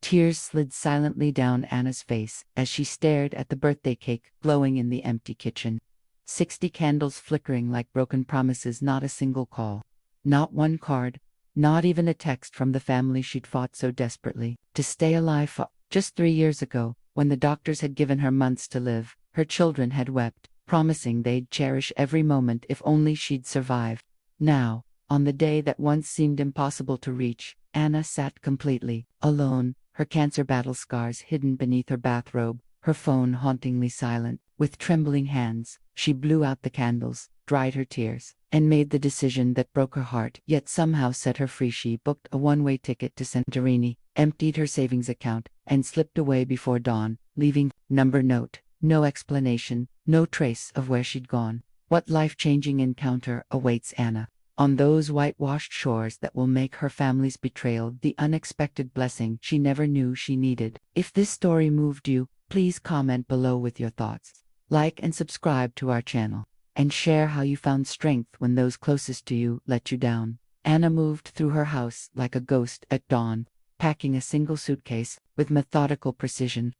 Tears slid silently down Anna's face as she stared at the birthday cake glowing in the empty kitchen. 60 candles flickering like broken promises, not a single call. Not one card, not even a text from the family she'd fought so desperately to stay alive. Just 3 years ago, when the doctors had given her months to live, her children had wept, promising they'd cherish every moment if only she'd survive. Now, on the day that once seemed impossible to reach, Anna sat completely alone, her cancer battle scars hidden beneath her bathrobe, her phone hauntingly silent. With trembling hands, she blew out the candles, dried her tears, and made the decision that broke her heart yet somehow set her free. She booked a one-way ticket to Santorini, emptied her savings account, and slipped away before dawn, leaving number note, no explanation, no trace of where she'd gone. What life-changing encounter awaits Anna on those whitewashed shores that will make her family's betrayal the unexpected blessing she never knew she needed? If this story moved you, please comment below with your thoughts. Like and subscribe to our channel, and share how you found strength when those closest to you let you down. Anna moved through her house like a ghost at dawn, packing a single suitcase with methodical precision.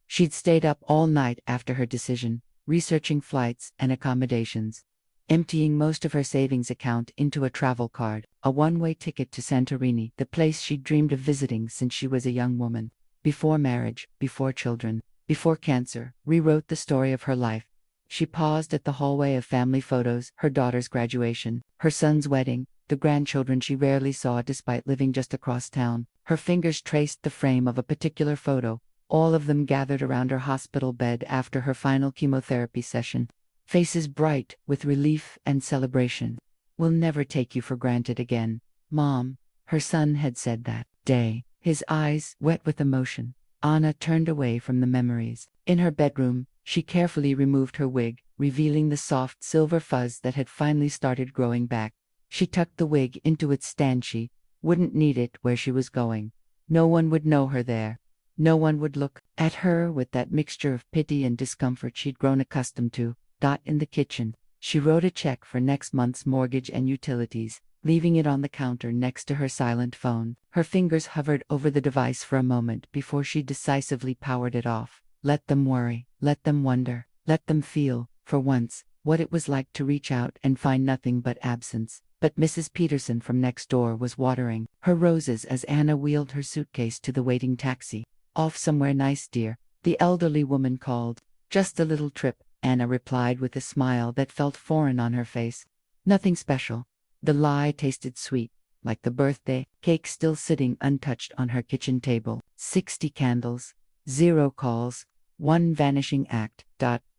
She'd stayed up all night after her decision, researching flights and accommodations, emptying most of her savings account into a travel card, a one-way ticket to Santorini, the place she'd dreamed of visiting since she was a young woman. Before marriage, before children, before cancer, rewrote the story of her life. She paused at the hallway of family photos, her daughter's graduation, her son's wedding, the grandchildren she rarely saw despite living just across town. Her fingers traced the frame of a particular photo, all of them gathered around her hospital bed after her final chemotherapy session. Faces bright with relief and celebration. "We'll never take you for granted again, Mom," her son had said that day, his eyes wet with emotion. Anna turned away from the memories. In her bedroom, she carefully removed her wig, revealing the soft silver fuzz that had finally started growing back. She tucked the wig into its stand. She wouldn't need it where she was going. No one would know her there. No one would look at her with that mixture of pity and discomfort she'd grown accustomed to. In the kitchen, she wrote a check for next month's mortgage and utilities, leaving it on the counter next to her silent phone. Her fingers hovered over the device for a moment before she decisively powered it off. Let them worry, let them wonder, let them feel, for once, what it was like to reach out and find nothing but absence. But Mrs. Peterson from next door was watering her roses as Anna wheeled her suitcase to the waiting taxi. "Off somewhere nice, dear," the elderly woman called. "Just a little trip," Anna replied with a smile that felt foreign on her face. "Nothing special." The lie tasted sweet, like the birthday cake still sitting untouched on her kitchen table. 60 candles, 0 calls, 1 vanishing act.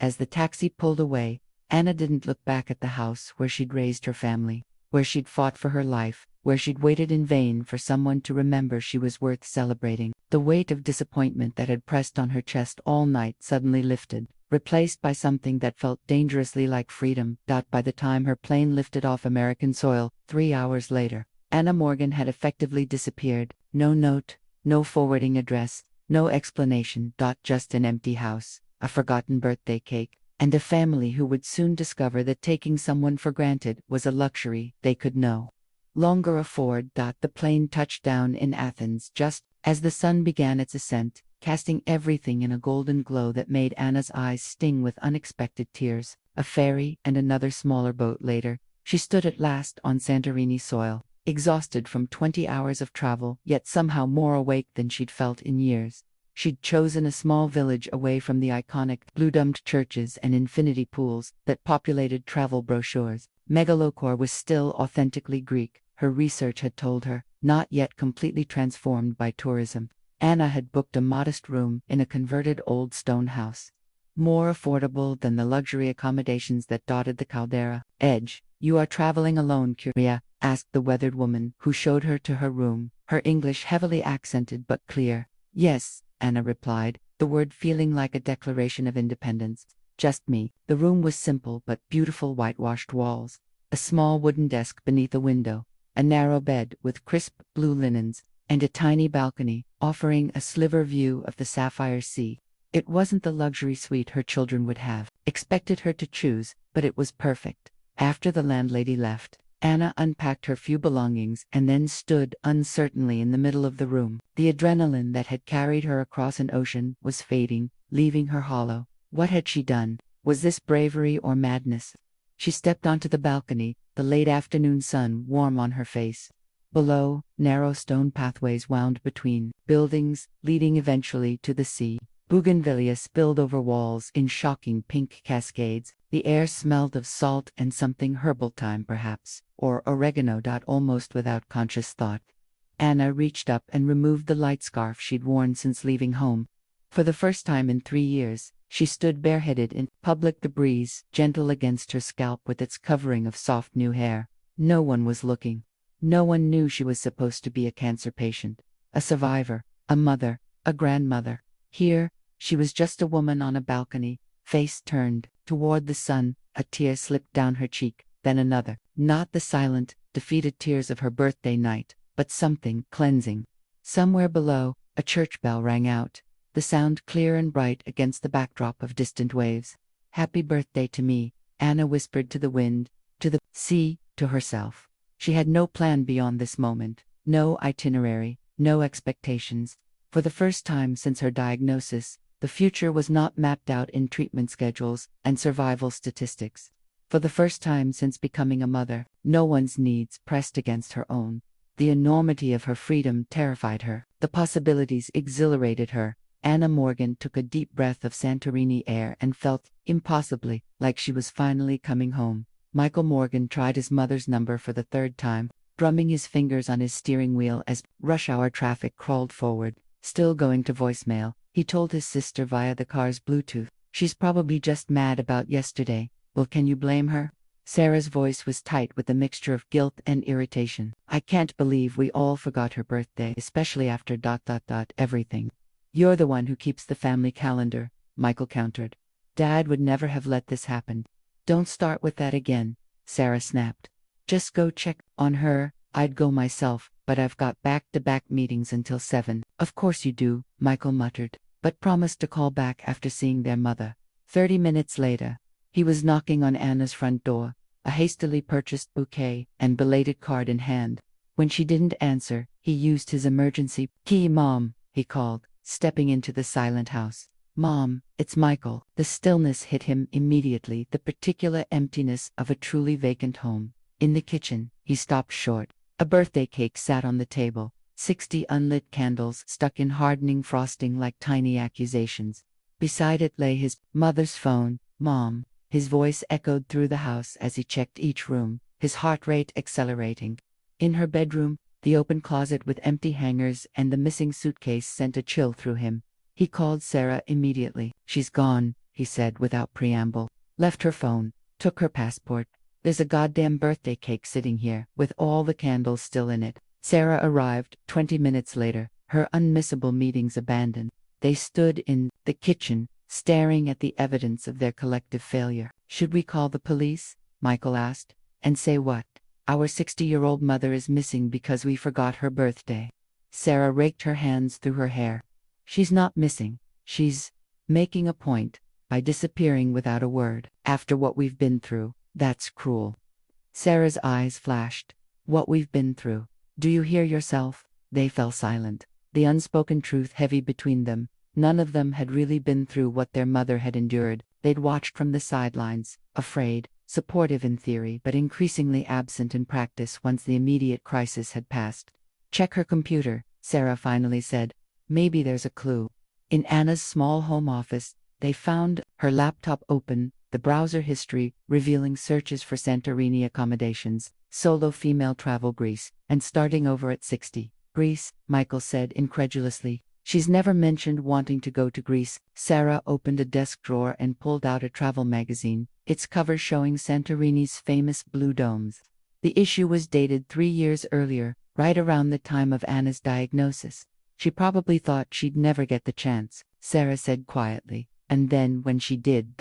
As the taxi pulled away, Anna didn't look back at the house where she'd raised her family, where she'd fought for her life, where she'd waited in vain for someone to remember she was worth celebrating. The weight of disappointment that had pressed on her chest all night suddenly lifted, replaced by something that felt dangerously like freedom. By the time her plane lifted off American soil, 3 hours later, Anna Morgan had effectively disappeared. No note, no forwarding address, no explanation. Just an empty house, a forgotten birthday cake, and a family who would soon discover that taking someone for granted was a luxury they could no longer afford. The plane touched down in Athens just as the sun began its ascent, casting everything in a golden glow that made Anna's eyes sting with unexpected tears. A ferry and another smaller boat later, she stood at last on Santorini soil, exhausted from 20 hours of travel, yet somehow more awake than she'd felt in years. She'd chosen a small village away from the iconic blue-domed churches and infinity pools that populated travel brochures. Megalochore was still authentically Greek, her research had told her, not yet completely transformed by tourism. Anna had booked a modest room in a converted old stone house, more affordable than the luxury accommodations that dotted the Caldera edge. "You are traveling alone, Curia?" asked the weathered woman who showed her to her room, her English heavily accented but clear. "Yes," Anna replied, the word feeling like a declaration of independence. "Just me." The room was simple but beautiful, whitewashed walls, a small wooden desk beneath a window, a narrow bed with crisp blue linens, and a tiny balcony offering a sliver view of the sapphire sea. It wasn't the luxury suite her children would have expected her to choose, but it was perfect. After the landlady left, Anna unpacked her few belongings and then stood uncertainly in the middle of the room. The adrenaline that had carried her across an ocean was fading, leaving her hollow. What had she done? Was this bravery or madness? She stepped onto the balcony, the late afternoon sun warm on her face. Below, narrow stone pathways wound between buildings, leading eventually to the sea. Bougainvillea spilled over walls in shocking pink cascades. The air smelled of salt and something herbal, thyme perhaps, or oregano. Almost without conscious thought, Anna reached up and removed the light scarf she'd worn since leaving home. For the first time in 3 years, she stood bareheaded in public, the breeze gentle against her scalp with its covering of soft new hair. No one was looking. No one knew she was supposed to be a cancer patient, a survivor, a mother, a grandmother. Here, she was just a woman on a balcony, face turned toward the sun. A tear slipped down her cheek, then another. Not the silent, defeated tears of her birthday night, but something cleansing. Somewhere below, a church bell rang out, the sound clear and bright against the backdrop of distant waves. "Happy birthday to me," Anna whispered to the wind, to the sea, to herself. She had no plan beyond this moment, no itinerary, no expectations. For the first time since her diagnosis, the future was not mapped out in treatment schedules and survival statistics. For the first time since becoming a mother, no one's needs pressed against her own. The enormity of her freedom terrified her. The possibilities exhilarated her. Anna Morgan took a deep breath of Santorini air and felt, impossibly, like she was finally coming home. Michael Morgan tried his mother's number for the third time, drumming his fingers on his steering wheel as rush hour traffic crawled forward. Still going to voicemail, he told his sister via the car's Bluetooth, "She's probably just mad about yesterday. Well, can you blame her?" Sarah's voice was tight with a mixture of guilt and irritation. "I can't believe we all forgot her birthday, especially after ... everything." "You're the one who keeps the family calendar," Michael countered. "Dad would never have let this happen." "Don't start with that again," Sarah snapped. "Just go check on her." "I'd go myself, but I've got back-to-back meetings until 7. "Of course you do," Michael muttered, but promised to call back after seeing their mother. 30 minutes later, he was knocking on Anna's front door, a hastily purchased bouquet and belated card in hand. When she didn't answer, he used his emergency key. "Mom," he called, stepping into the silent house. "Mom, it's Michael." The stillness hit him immediately, the particular emptiness of a truly vacant home. In the kitchen, he stopped short. A birthday cake sat on the table, 60 unlit candles stuck in hardening frosting like tiny accusations. Beside it lay his mother's phone. "Mom." His voice echoed through the house as he checked each room, his heart rate accelerating. In her bedroom, the open closet with empty hangers and the missing suitcase sent a chill through him. He called Sarah immediately. "She's gone," he said without preamble. "Left her phone, took her passport. There's a goddamn birthday cake sitting here, with all the candles still in it." Sarah arrived 20 minutes later, her unmissable meetings abandoned. They stood in the kitchen, staring at the evidence of their collective failure. "Should we call the police?" Michael asked. "And say what? Our 60-year-old mother is missing because we forgot her birthday." Sarah raked her hands through her hair. "She's not missing. She's making a point by disappearing without a word. After what we've been through, that's cruel." Sarah's eyes flashed. "What we've been through. Do you hear yourself?" They fell silent, the unspoken truth heavy between them. None of them had really been through what their mother had endured. They'd watched from the sidelines, afraid, supportive in theory but increasingly absent in practice once the immediate crisis had passed. "Check her computer," Sarah finally said. "Maybe there's a clue." In Anna's small home office, they found her laptop open, the browser history revealing searches for Santorini accommodations, solo female travel Greece, and starting over at 60. "Greece," Michael said incredulously. "She's never mentioned wanting to go to Greece." Sarah opened a desk drawer and pulled out a travel magazine, its cover showing Santorini's famous blue domes. The issue was dated 3 years earlier, right around the time of Anna's diagnosis. "She probably thought she'd never get the chance," Sarah said quietly. "And then when she did ...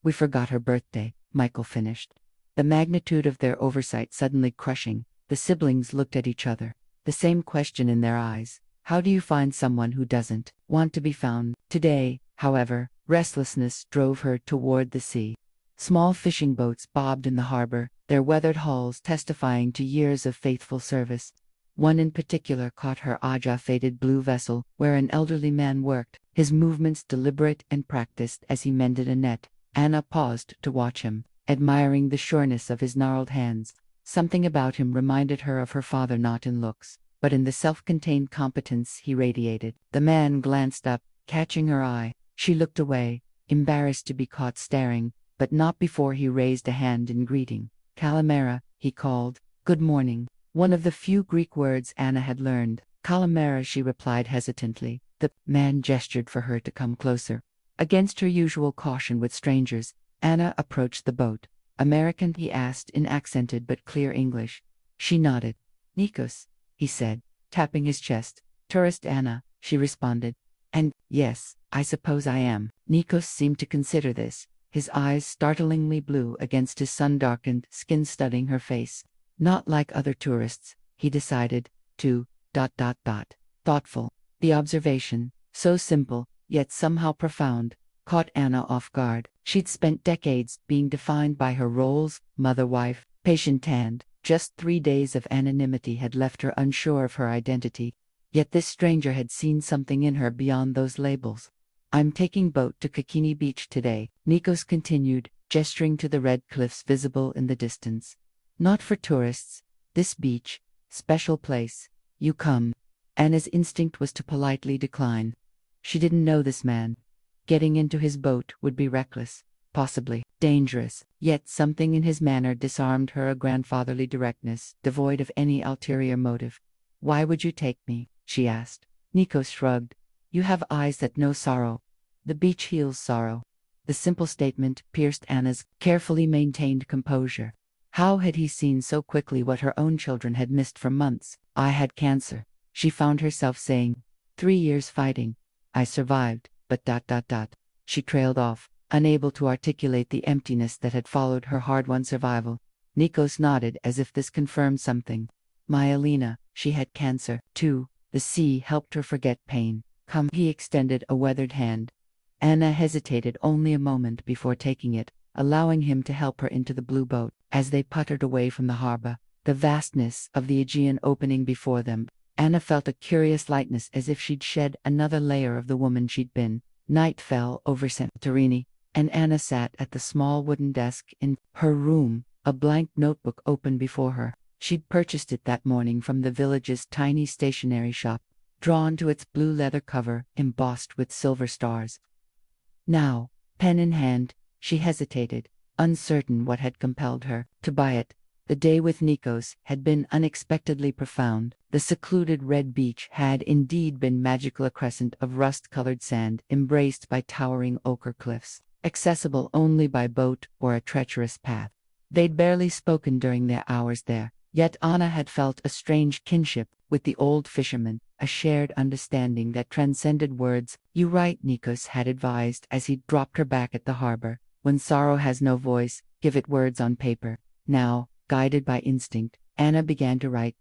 we forgot her birthday," Michael finished. The magnitude of their oversight suddenly crushing, the siblings looked at each other, the same question in their eyes. How do you find someone who doesn't want to be found? Today, however, restlessness drove her toward the sea. Small fishing boats bobbed in the harbor, their weathered hulls testifying to years of faithful service. One in particular caught her eye, a faded blue vessel, where an elderly man worked, his movements deliberate and practiced as he mended a net. Anna paused to watch him, admiring the sureness of his gnarled hands. Something about him reminded her of her father, not in looks, but in the self-contained competence he radiated. The man glanced up, catching her eye. She looked away, embarrassed to be caught staring, but not before he raised a hand in greeting. "Kalimera," he called. "Good morning." One of the few Greek words Anna had learned. "Kalimera," she replied hesitantly. The man gestured for her to come closer. Against her usual caution with strangers, Anna approached the boat. "American?" he asked in accented but clear English. She nodded. "Nikos," he said, tapping his chest. "Tourist Anna," she responded. "And, yes, I suppose I am." Nikos seemed to consider this, his eyes startlingly blue against his sun-darkened skin studding her face. Not like other tourists, he decided, too, ... Thoughtful. The observation, so simple, yet somehow profound, caught Anna off guard. She'd spent decades being defined by her roles, mother-wife, patient, and just 3 days of anonymity had left her unsure of her identity. Yet this stranger had seen something in her beyond those labels. "I'm taking boat to Kakini Beach today," Nikos continued, gesturing to the red cliffs visible in the distance. "Not for tourists. This beach, special place. You come." Anna's instinct was to politely decline. She didn't know this man. Getting into his boat would be reckless, possibly dangerous, yet something in his manner disarmed her grandfatherly directness, devoid of any ulterior motive. "Why would you take me?" she asked. Nikos shrugged. "You have eyes that know sorrow. The beach heals sorrow." The simple statement pierced Anna's carefully maintained composure. How had he seen so quickly what her own children had missed for months? "I had cancer," she found herself saying. 3 years fighting. I survived, but ... She trailed off, unable to articulate the emptiness that had followed her hard-won survival. Nikos nodded as if this confirmed something. "My Alina, she had cancer, too." The sea helped her forget pain. "Come." He extended a weathered hand. Anna hesitated only a moment before taking it, allowing him to help her into the blue boat. As they puttered away from the harbor, the vastness of the Aegean opening before them, Anna felt a curious lightness, as if she'd shed another layer of the woman she'd been. Night fell over Santorini, and Anna sat at the small wooden desk in her room, a blank notebook open before her. She'd purchased it that morning from the village's tiny stationery shop, drawn to its blue leather cover embossed with silver stars. Now, pen in hand, she hesitated, uncertain what had compelled her to buy it. The day with Nikos had been unexpectedly profound. The secluded red beach had indeed been magical, a crescent of rust-colored sand embraced by towering ochre cliffs, accessible only by boat or a treacherous path. They'd barely spoken during their hours there, yet Anna had felt a strange kinship with the old fisherman, a shared understanding that transcended words. "You right," Nikos had advised as he dropped her back at the harbor. "When sorrow has no voice, give it words on paper." Now, guided by instinct, Anna began to write.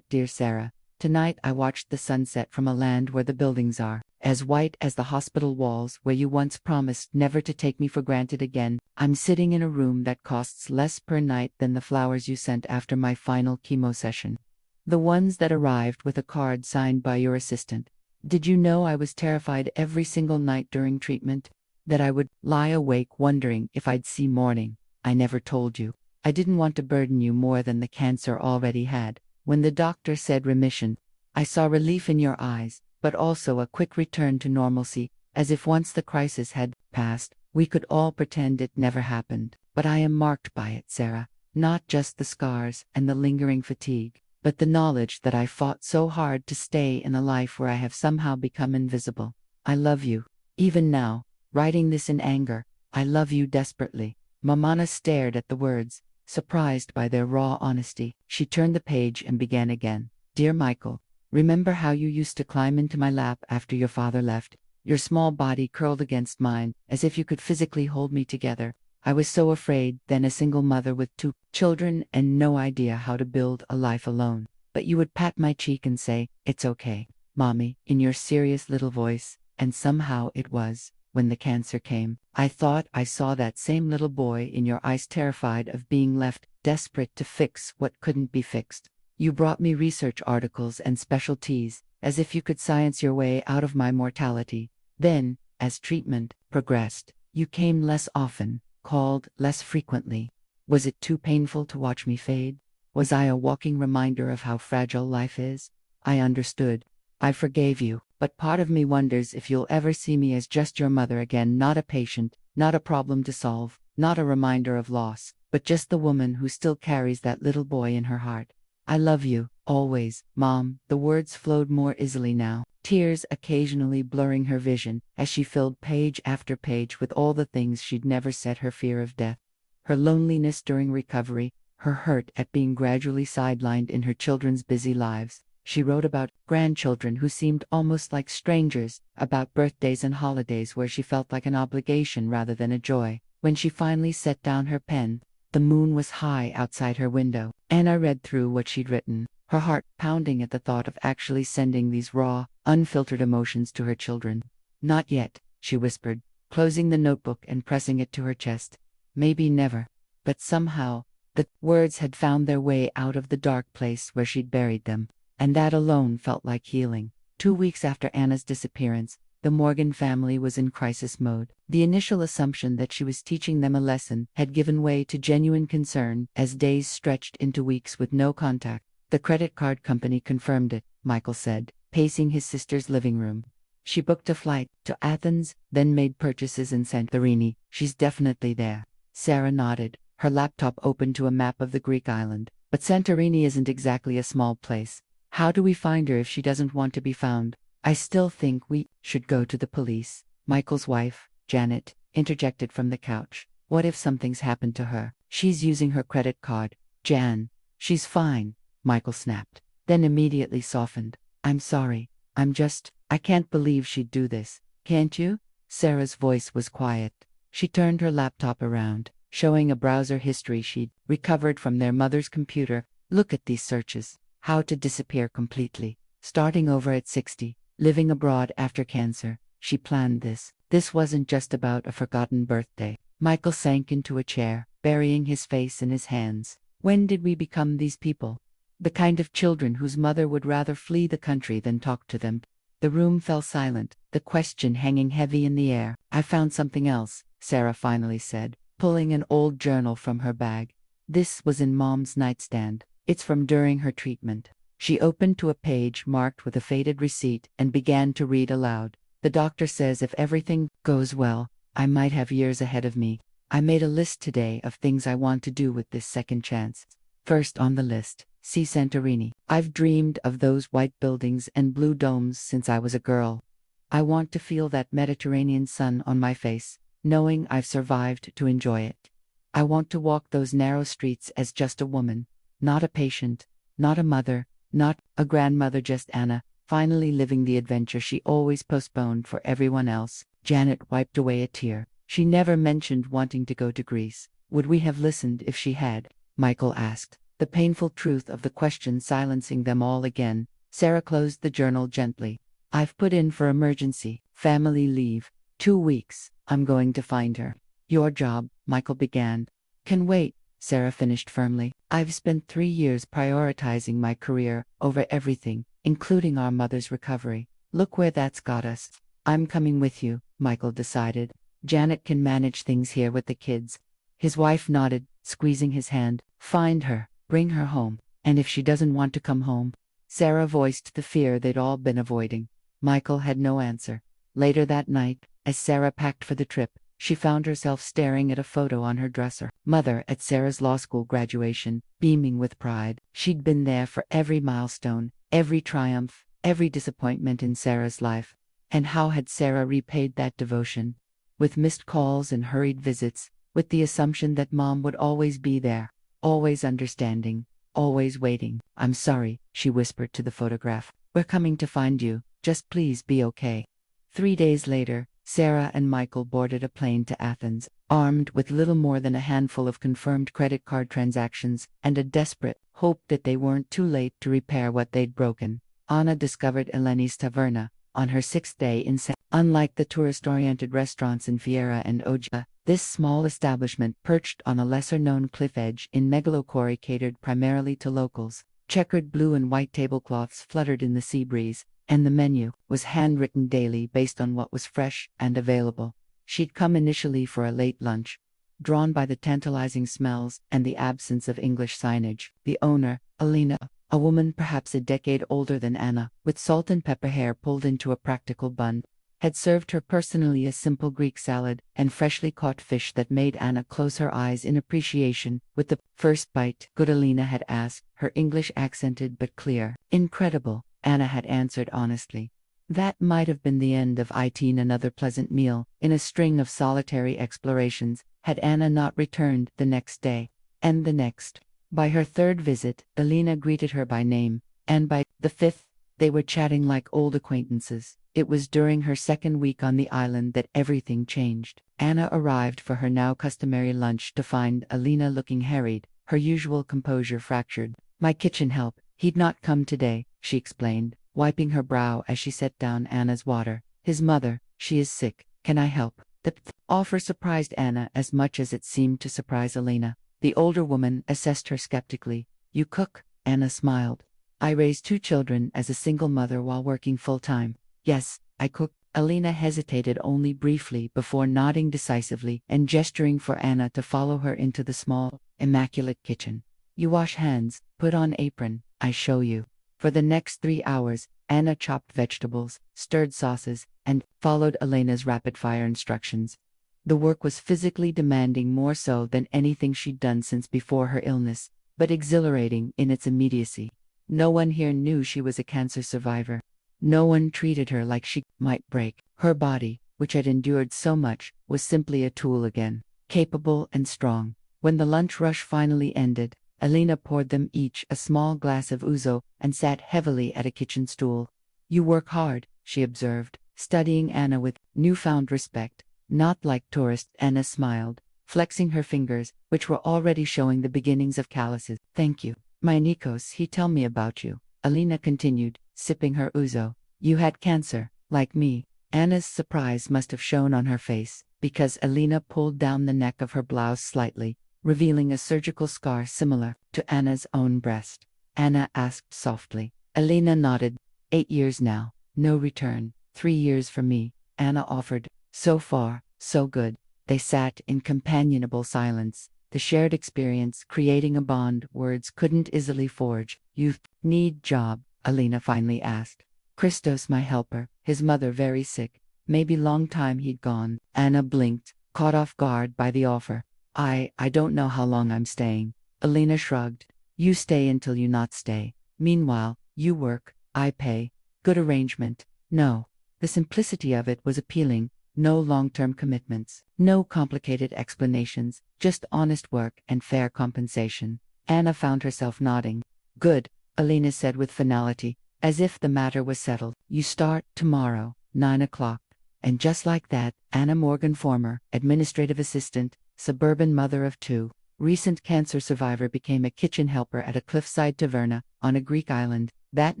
"Dear Sarah, tonight I watched the sunset from a land where the buildings are as white as the hospital walls where you once promised never to take me for granted again. I'm sitting in a room that costs less per night than the flowers you sent after my final chemo session. The ones that arrived with a card signed by your assistant. Did you know I was terrified every single night during treatment? That I would lie awake wondering if I'd see morning. I never told you. I didn't want to burden you more than the cancer already had. When the doctor said remission, I saw relief in your eyes, but also a quick return to normalcy, as if once the crisis had passed, we could all pretend it never happened. But I am marked by it, Sarah. Not just the scars and the lingering fatigue, but the knowledge that I fought so hard to stay in a life where I have somehow become invisible. I love you. Even now, writing this in anger, I love you desperately." Mamana stared at the words, surprised by their raw honesty. She turned the page and began again. "Dear Michael, remember how you used to climb into my lap after your father left? Your small body curled against mine, as if you could physically hold me together. I was so afraid, then, a single mother with 2 children and no idea how to build a life alone. But you would pat my cheek and say, 'It's okay, Mommy,' in your serious little voice, and somehow it was. when the cancer came. I thought I saw that same little boy in your eyes, terrified of being left, desperate to fix what couldn't be fixed. You brought me research articles and specialties, as if you could science your way out of my mortality. Then, as treatment progressed, you came less often, called less frequently. Was it too painful to watch me fade? Was I a walking reminder of how fragile life is? I understood. I forgave you, but part of me wonders if you'll ever see me as just your mother again, not a patient, not a problem to solve, not a reminder of loss, but just the woman who still carries that little boy in her heart. I love you, always, Mom. The words flowed more easily now, tears occasionally blurring her vision, as she filled page after page with all the things she'd never said: her fear of death, her loneliness during recovery, her hurt at being gradually sidelined in her children's busy lives. She wrote about grandchildren who seemed almost like strangers, about birthdays and holidays where she felt like an obligation rather than a joy. When she finally set down her pen, the moon was high outside her window. Anna read through what she'd written, her heart pounding at the thought of actually sending these raw, unfiltered emotions to her children. Not yet, she whispered, closing the notebook and pressing it to her chest. Maybe never. But somehow, the words had found their way out of the dark place where she'd buried them, and that alone felt like healing. 2 weeks after Anna's disappearance, the Morgan family was in crisis mode. The initial assumption that she was teaching them a lesson had given way to genuine concern as days stretched into weeks with no contact. The credit card company confirmed it, Michael said, pacing his sister's living room. She booked a flight to Athens, then made purchases in Santorini. She's definitely there. Sarah nodded, her laptop open to a map of the Greek island. But Santorini isn't exactly a small place. How do we find her if she doesn't want to be found? I still think we should go to the police. Michael's wife, Janet, interjected from the couch. What if something's happened to her? She's using her credit card. Jan. She's fine, Michael snapped, then immediately softened. I'm sorry. I can't believe she'd do this. Can't you? Sarah's voice was quiet. She turned her laptop around, showing a browser history she'd recovered from their mother's computer. Look at these searches. How to disappear completely. Starting over at 60. Living abroad after cancer. She planned this. This wasn't just about a forgotten birthday. Michael sank into a chair, burying his face in his hands. When did we become these people? The kind of children whose mother would rather flee the country than talk to them. The room fell silent, the question hanging heavy in the air. I found something else, Sarah finally said, pulling an old journal from her bag. This was in Mom's nightstand. It's from during her treatment. She opened to a page marked with a faded receipt and began to read aloud. The doctor says if everything goes well, I might have years ahead of me. I made a list today of things I want to do with this second chance. First on the list, see Santorini. I've dreamed of those white buildings and blue domes since I was a girl. I want to feel that Mediterranean sun on my face, knowing I've survived to enjoy it. I want to walk those narrow streets as just a woman, not a patient, not a mother, not a grandmother, just Anna, finally living the adventure she always postponed for everyone else. Janet wiped away a tear. She never mentioned wanting to go to Greece. Would we have listened if she had? Michael asked, the painful truth of the question silencing them all again. Sarah closed the journal gently. I've put in for emergency family leave. 2 weeks. I'm going to find her. Your job, Michael began. Can wait, Sarah finished firmly. I've spent 3 years prioritizing my career over everything, including our mother's recovery. Look where that's got us. I'm coming with you, Michael decided. Janet can manage things here with the kids. His wife nodded, squeezing his hand. Find her, bring her home, and if she doesn't want to come home. Sarah voiced the fear they'd all been avoiding. Michael had no answer. Later that night, as Sarah packed for the trip, she found herself staring at a photo on her dresser. Mother at Sarah's law school graduation, beaming with pride. She'd been there for every milestone, every triumph, every disappointment in Sarah's life. And how had Sarah repaid that devotion? With missed calls and hurried visits, with the assumption that Mom would always be there, always understanding, always waiting. I'm sorry, she whispered to the photograph. We're coming to find you, just please be okay. 3 days later, Sarah and Michael boarded a plane to Athens, armed with little more than a handful of confirmed credit card transactions and a desperate hope that they weren't too late to repair what they'd broken. Anna discovered Eleni's taverna, on her sixth day in Unlike the tourist-oriented restaurants in Fiera and Oja, this small establishment perched on a lesser-known cliff edge in Megalochori catered primarily to locals. Checkered blue and white tablecloths fluttered in the sea breeze, and the menu was handwritten daily based on what was fresh and available. She'd come initially for a late lunch, drawn by the tantalizing smells and the absence of English signage. The owner, Alina, a woman perhaps a decade older than Anna, with salt and pepper hair pulled into a practical bun, had served her personally a simple Greek salad and freshly caught fish that made Anna close her eyes in appreciation. With the first bite, good Alina had asked, her English accented but clear. Incredible, Anna had answered honestly. That might have been the end of it. Another pleasant meal, in a string of solitary explorations, had Anna not returned the next day, and the next. By her third visit, Alina greeted her by name, and by the fifth, they were chatting like old acquaintances. It was during her second week on the island that everything changed. Anna arrived for her now customary lunch to find Alina looking harried, her usual composure fractured. My kitchen help, he'd not come today, she explained, wiping her brow as she set down Anna's water. His mother, she is sick, can I help? The offer surprised Anna as much as it seemed to surprise Alina. The older woman assessed her skeptically. You cook? Anna smiled. I raised 2 children as a single mother while working full-time. Yes, I cook. Alina hesitated only briefly before nodding decisively and gesturing for Anna to follow her into the small, immaculate kitchen. You wash hands, put on apron, I show you. For the next 3 hours, Anna chopped vegetables, stirred sauces, and followed Elena's rapid-fire instructions. The work was physically demanding more so than anything she'd done since before her illness, but exhilarating in its immediacy. No one here knew she was a cancer survivor. No one treated her like she might break. Her body, which had endured so much, was simply a tool again, capable and strong. When the lunch rush finally ended, Alina poured them each a small glass of ouzo and sat heavily at a kitchen stool. You work hard, she observed, studying Anna with newfound respect. Not like tourist, Anna smiled, flexing her fingers, which were already showing the beginnings of calluses. Thank you. My Nikos, he tell me about you. Alina continued, sipping her ouzo. You had cancer, like me. Anna's surprise must have shown on her face, because Alina pulled down the neck of her blouse slightly, revealing a surgical scar similar to Anna's own breast. Anna asked softly. Alina nodded. 8 years now, no return. 3 years for me, Anna offered. So far, so good. They sat in companionable silence, the shared experience creating a bond words couldn't easily forge. You need job, Alina finally asked. Christos my helper, his mother very sick, maybe long time he'd gone. Anna blinked, caught off guard by the offer. I don't know how long I'm staying. Alina shrugged. You stay until you not stay. Meanwhile, you work, I pay. Good arrangement. No. The simplicity of it was appealing. No long-term commitments, no complicated explanations, just honest work and fair compensation. Anna found herself nodding. Good, Alina said with finality, as if the matter was settled. You start tomorrow, 9 o'clock. And just like that, Anna Morgan, former administrative assistant, suburban mother of 2, recent cancer survivor, became a kitchen helper at a cliffside taverna on a Greek island. That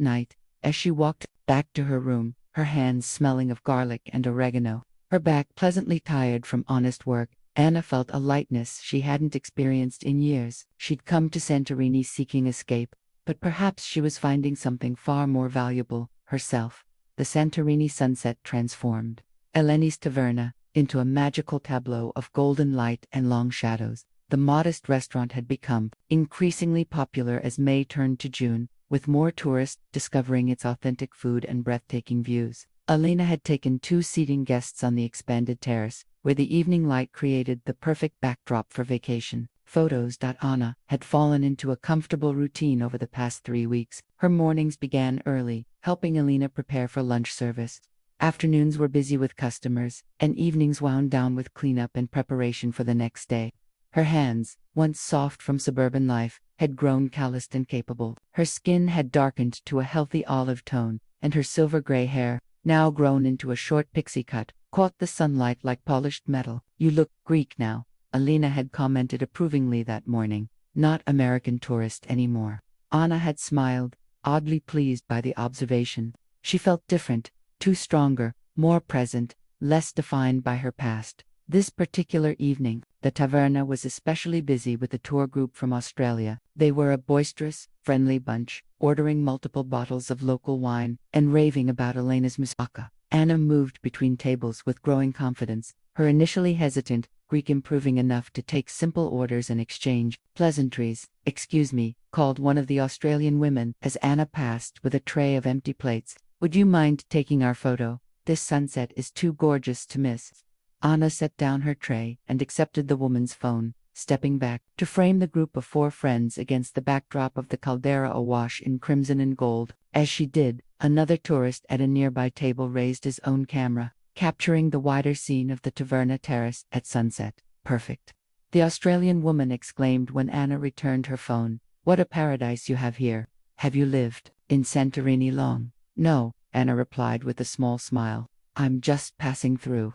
night, as she walked back to her room, her hands smelling of garlic and oregano, her back pleasantly tired from honest work, Anna felt a lightness she hadn't experienced in years. She'd come to Santorini seeking escape, but perhaps she was finding something far more valuable, herself. The Santorini sunset transformed Eleni's taverna into a magical tableau of golden light and long shadows. The modest restaurant had become increasingly popular as May turned to June, with more tourists discovering its authentic food and breathtaking views. Alina had taken 2 seating guests on the expanded terrace, where the evening light created the perfect backdrop for vacation. Photos. Anna had fallen into a comfortable routine over the past 3 weeks. Her mornings began early, helping Alina prepare for lunch service. Afternoons were busy with customers, and evenings wound down with cleanup and preparation for the next day. Her hands, once soft from suburban life, had grown calloused and capable. Her skin had darkened to a healthy olive tone, and her silver-gray hair, now grown into a short pixie cut, caught the sunlight like polished metal. You look Greek now, Alina had commented approvingly that morning. Not American tourist anymore. Anna had smiled, oddly pleased by the observation. She felt different, Two stronger, more present, less defined by her past. This particular evening, the taverna was especially busy with a tour group from Australia. They were a boisterous, friendly bunch, ordering multiple bottles of local wine and raving about Elena's moussaka. Anna moved between tables with growing confidence, her initially hesitant Greek improving enough to take simple orders and exchange pleasantries. "Excuse me," called one of the Australian women as Anna passed with a tray of empty plates. "Would you mind taking our photo? This sunset is too gorgeous to miss." Anna set down her tray and accepted the woman's phone, stepping back to frame the group of four friends against the backdrop of the caldera awash in crimson and gold. As she did, another tourist at a nearby table raised his own camera, capturing the wider scene of the taverna terrace at sunset. "Perfect," the Australian woman exclaimed when Anna returned her phone. "What a paradise you have here. Have you lived in Santorini long?" "No," Anna replied with a small smile. "I'm just passing through."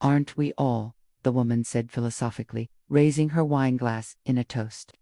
"Aren't we all?" the woman said philosophically, raising her wineglass in a toast.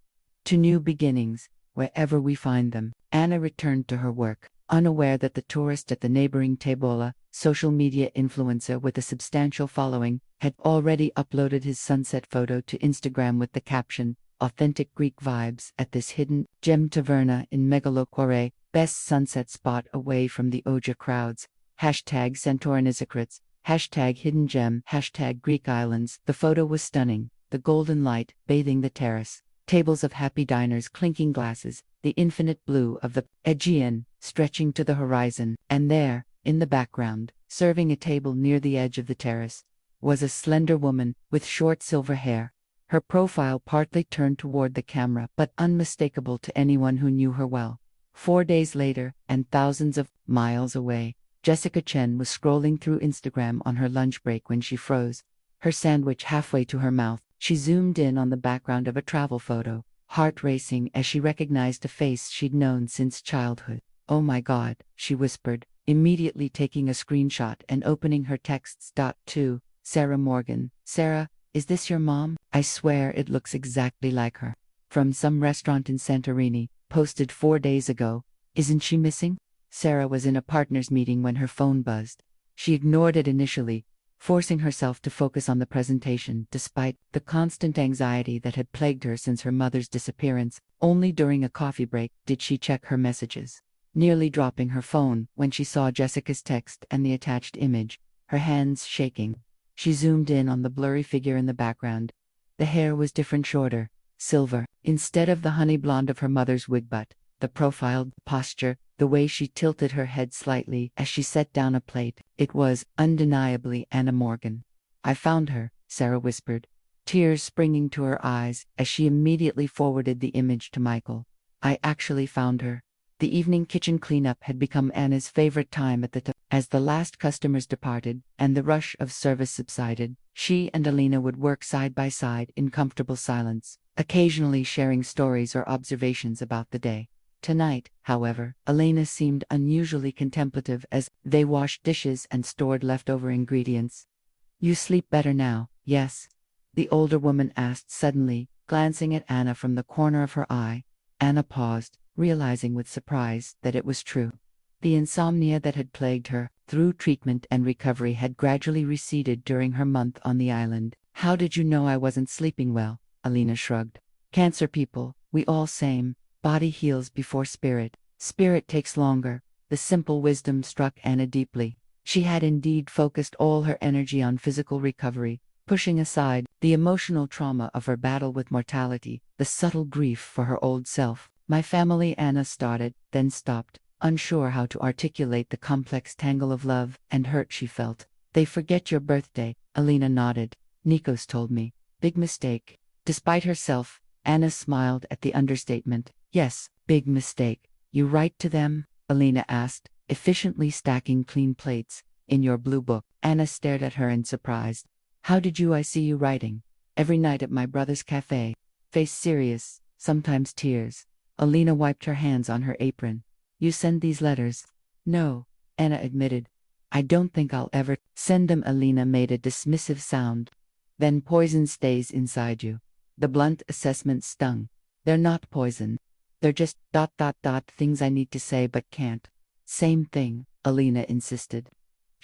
"To new beginnings, wherever we find them." Anna returned to her work, unaware that the tourist at the neighboring table, social media influencer with a substantial following, had already uploaded his sunset photo to Instagram with the caption, "Authentic Greek vibes at this hidden gem taverna in Megalochore, best sunset spot away from the Oja crowds. Hashtag Santorinizakrits, hashtag hidden gem, hashtag Greek islands." The photo was stunning, the golden light bathing the terrace, tables of happy diners clinking glasses, the infinite blue of the Aegean stretching to the horizon, and there, in the background, serving a table near the edge of the terrace, was a slender woman with short silver hair, her profile partly turned toward the camera but unmistakable to anyone who knew her well. 4 days later, and thousands of miles away, Jessica Chen was scrolling through Instagram on her lunch break when she froze, her sandwich halfway to her mouth. She zoomed in on the background of a travel photo, heart racing as she recognized a face she'd known since childhood. "Oh my God," she whispered, immediately taking a screenshot and opening her texts. "To Sarah Morgan. Sarah, is this your mom? I swear it looks exactly like her. From some restaurant in Santorini, posted 4 days ago. Isn't she missing?" Sarah was in a partners meeting when her phone buzzed. She ignored it initially, forcing herself to focus on the presentation despite the constant anxiety that had plagued her since her mother's disappearance. Only during a coffee break did she check her messages, nearly dropping her phone when she saw Jessica's text and the attached image, her hands shaking. She zoomed in on the blurry figure in the background. The hair was different, shorter, silver, instead of the honey blonde of her mother's wig, but the profiled posture, the way she tilted her head slightly as she set down a plate, it was undeniably Anna Morgan. "I found her," Sarah whispered, tears springing to her eyes as she immediately forwarded the image to Michael. "I actually found her." The evening kitchen cleanup had become Anna's favorite time at the as the last customers departed and the rush of service subsided, she and Alina would work side by side in comfortable silence, occasionally sharing stories or observations about the day. Tonight, however, Elena seemed unusually contemplative as they washed dishes and stored leftover ingredients. "You sleep better now, yes?" the older woman asked suddenly, glancing at Anna from the corner of her eye. Anna paused, realizing with surprise that it was true. The insomnia that had plagued her, through treatment and recovery, had gradually receded during her month on the island. "How did you know I wasn't sleeping well?" Alina shrugged. "Cancer people, we all same. Body heals before spirit. Spirit takes longer." The simple wisdom struck Anna deeply. She had indeed focused all her energy on physical recovery, pushing aside the emotional trauma of her battle with mortality, the subtle grief for her old self. "My family," Anna started, then stopped, unsure how to articulate the complex tangle of love and hurt she felt. "They forget your birthday," Alina nodded. "Nikos told me. Big mistake." Despite herself, Anna smiled at the understatement. "Yes, big mistake. You write to them?" Alina asked, efficiently stacking clean plates. "In your blue book." Anna stared at her in surprise. "How did I see you writing?" "Every night at my brother's cafe." Face serious, sometimes tears. Alina wiped her hands on her apron. "You send these letters?" "No," Anna admitted. "I don't think I'll ever send them." Alina made a dismissive sound. "Then poison stays inside you." The blunt assessment stung. "They're not poison. They're just ... things I need to say but can't." "Same thing," Alina insisted.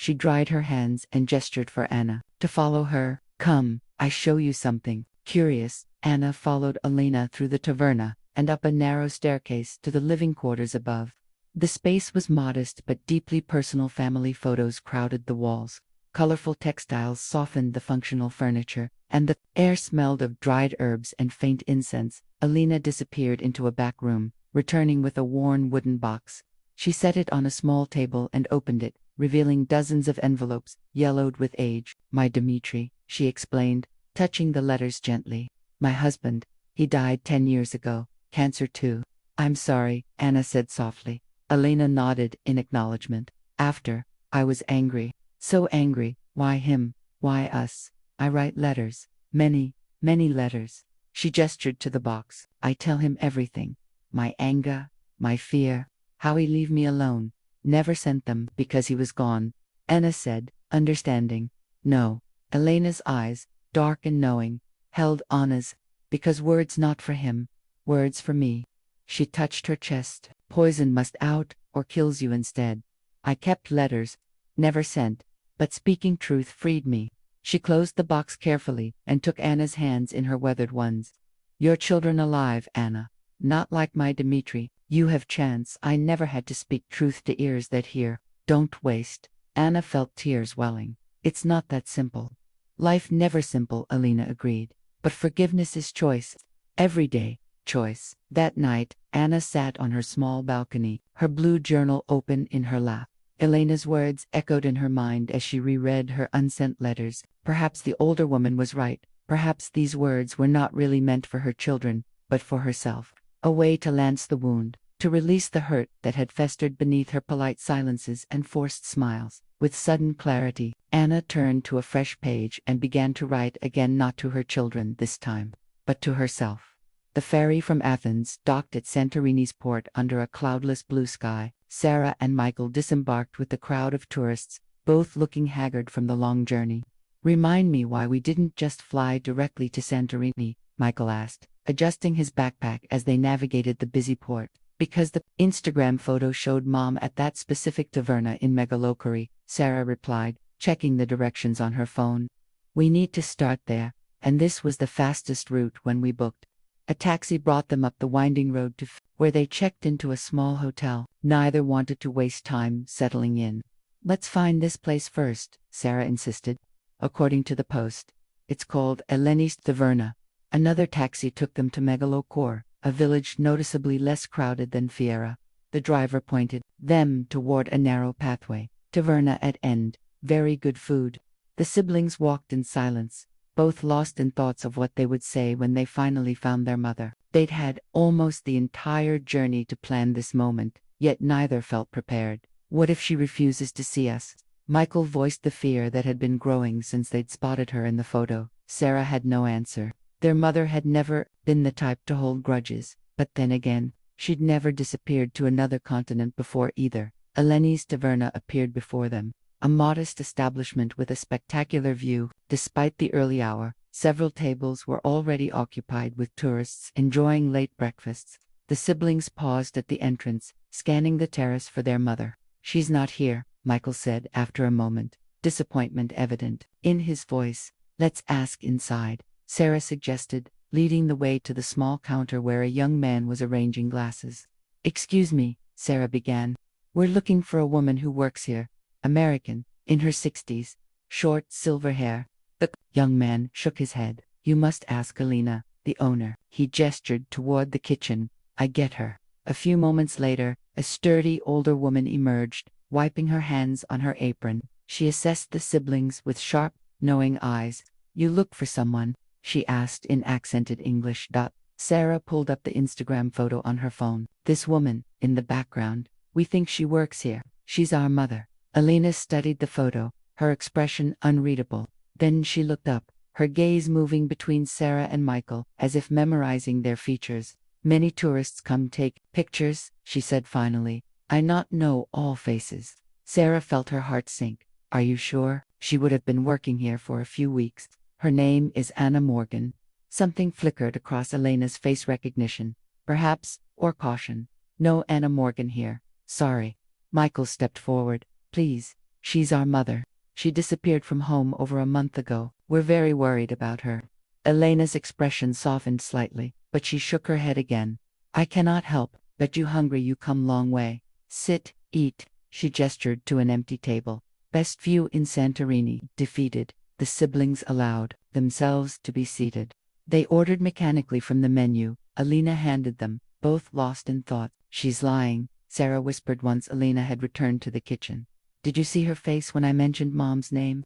She dried her hands and gestured for Anna to follow her. Come, I show you something. Curious, Anna followed Elena through the taverna and up a narrow staircase to the living quarters above. The space was modest but deeply personal. Family photos crowded the walls. Colorful textiles softened the functional furniture, and the air smelled of dried herbs and faint incense. Elena disappeared into a back room, returning with a worn wooden box. She set it on a small table and opened it, revealing dozens of envelopes, yellowed with age. My Dmitri, she explained, touching the letters gently. My husband, he died 10 years ago, cancer too. I'm sorry, Anna said softly. Elena nodded in acknowledgement. After, I was angry. So angry. Why him? Why us? I write letters. Many, many letters. She gestured to the box. I tell him everything. My anger, my fear, how he leave me alone. Never sent them because he was gone. Anna said, understanding. No. Elena's eyes, dark and knowing, held Anna's. Because words not for him. Words for me. She touched her chest. Poison must out, or kills you instead. I kept letters. Never sent. But speaking truth freed me. She closed the box carefully and took Anna's hands in her weathered ones. Your children alive, Anna. Not like my Dmitri. You have chance. I never had to speak truth to ears that hear. Don't waste. Anna felt tears welling. It's not that simple. Life never simple, Elena agreed. But forgiveness is choice. Every day, choice. That night, Anna sat on her small balcony, her blue journal open in her lap. Elena's words echoed in her mind as she reread her unsent letters. Perhaps the older woman was right. Perhaps these words were not really meant for her children, but for herself. A way to lance the wound, to release the hurt that had festered beneath her polite silences and forced smiles. With sudden clarity, Anna turned to a fresh page and began to write again, not to her children this time, but to herself. The ferry from Athens docked at Santorini's port under a cloudless blue sky. Sarah and Michael disembarked with the crowd of tourists, both looking haggard from the long journey. Remind me why we didn't just fly directly to Santorini, Michael asked, adjusting his backpack as they navigated the busy port. Because the Instagram photo showed Mom at that specific taverna in Megalochori, Sarah replied, checking the directions on her phone. We need to start there, and this was the fastest route when we booked. A taxi brought them up the winding road to where they checked into a small hotel. Neither wanted to waste time settling in. Let's find this place first, Sarah insisted. According to the Post, it's called Eleni's Taverna. Another taxi took them to Megalochori, a village noticeably less crowded than Fiera. The driver pointed them toward a narrow pathway. Taverna at end. Very good food. The siblings walked in silence, both lost in thoughts of what they would say when they finally found their mother. They'd had almost the entire journey to plan this moment, yet neither felt prepared. What if she refuses to see us? Michael voiced the fear that had been growing since they'd spotted her in the photo. Sarah had no answer. Their mother had never been the type to hold grudges, but then again, she'd never disappeared to another continent before either. Eleni's Taverna appeared before them. A modest establishment with a spectacular view. Despite the early hour, several tables were already occupied with tourists enjoying late breakfasts. The siblings paused at the entrance, scanning the terrace for their mother. She's not here, Michael said after a moment, disappointment evident in his voice. Let's ask inside, Sarah suggested, leading the way to the small counter where a young man was arranging glasses. Excuse me, Sarah began. We're looking for a woman who works here. American, in her 60s, short silver hair. The young man shook his head. You must ask Elena, the owner. He gestured toward the kitchen. I get her. A few moments later, a sturdy older woman emerged, wiping her hands on her apron. She assessed the siblings with sharp, knowing eyes. You look for someone? She asked in accented English. Sarah pulled up the Instagram photo on her phone. This woman, in the background. We think she works here. She's our mother. Elena studied the photo, her expression unreadable. Then she looked up, her gaze moving between Sarah and Michael, as if memorizing their features. Many tourists come take pictures, she said finally. I not know all faces. Sarah felt her heart sink. Are you sure? She would have been working here for a few weeks. Her name is Anna Morgan. Something flickered across Elena's face, recognition, perhaps, or caution. No Anna Morgan here. Sorry. Michael stepped forward. Please, She's our mother. She disappeared from home over a month ago. We're very worried about her. Elena's expression softened slightly, but she shook her head again. I cannot help. Bet you hungry you come long way. Sit, eat. She gestured to an empty table. Best view in Santorini. Defeated, the siblings allowed themselves to be seated. They ordered mechanically from the menu. Alina handed them, both lost in thought. She's lying, Sarah whispered once Alina had returned to the kitchen. Did you see her face when I mentioned Mom's name?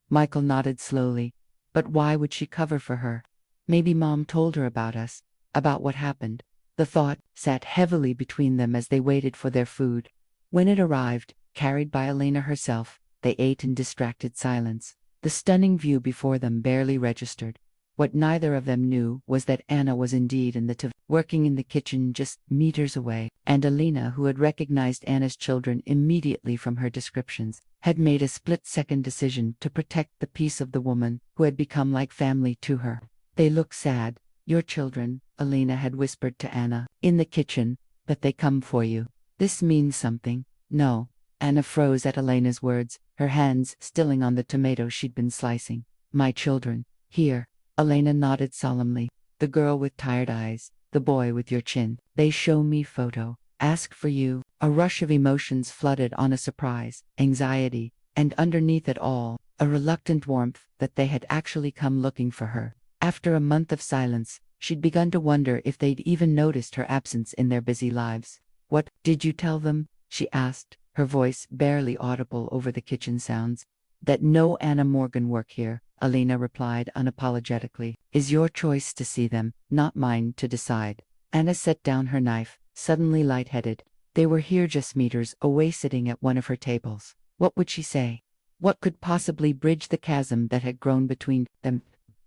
Michael nodded slowly. But why would she cover for her? Maybe Mom told her about us, about what happened. The thought sat heavily between them as they waited for their food. When it arrived, carried by Elena herself, they ate in distracted silence. The stunning view before them barely registered. What neither of them knew was that Anna was indeed in the working in the kitchen just meters away, and Alina, who had recognized Anna's children immediately from her descriptions, had made a split-second decision to protect the peace of the woman who had become like family to her. They look sad, your children, Alina had whispered to Anna, in the kitchen, but they come for you. This means something. No. Anna froze at Elena's words, her hands stilling on the tomato she'd been slicing. My children, here. Elena nodded solemnly. The girl with tired eyes, the boy with your chin. They show me photo. Ask for you. A rush of emotions flooded on a surprise, anxiety, and underneath it all, a reluctant warmth that they had actually come looking for her. After a month of silence, she'd begun to wonder if they'd even noticed her absence in their busy lives. What did you tell them? She asked, her voice barely audible over the kitchen sounds. That no Anna Morgan work here, Alina replied unapologetically. Is your choice to see them, not mine to decide. Anna set down her knife, suddenly lightheaded. They were here just meters away sitting at one of her tables. What would she say? What could possibly bridge the chasm that had grown between them?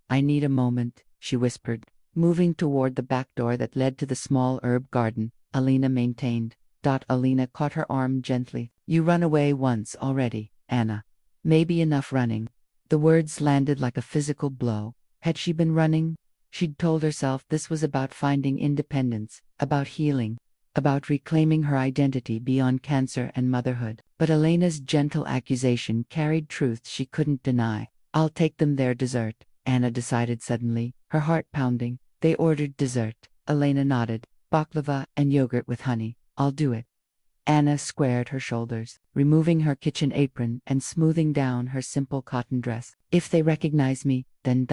I need a moment, she whispered, moving toward the back door that led to the small herb garden. Alina maintained. Alina caught her arm gently. You run away once already, Anna. Maybe enough running. The words landed like a physical blow. Had she been running? She'd told herself this was about finding independence, about healing, about reclaiming her identity beyond cancer and motherhood. But Elena's gentle accusation carried truth she couldn't deny. I'll take them their dessert, Anna decided suddenly, her heart pounding. They ordered dessert. Elena nodded. Baklava and yogurt with honey. I'll do it. Anna squared her shoulders, removing her kitchen apron and smoothing down her simple cotton dress. If they recognize me, then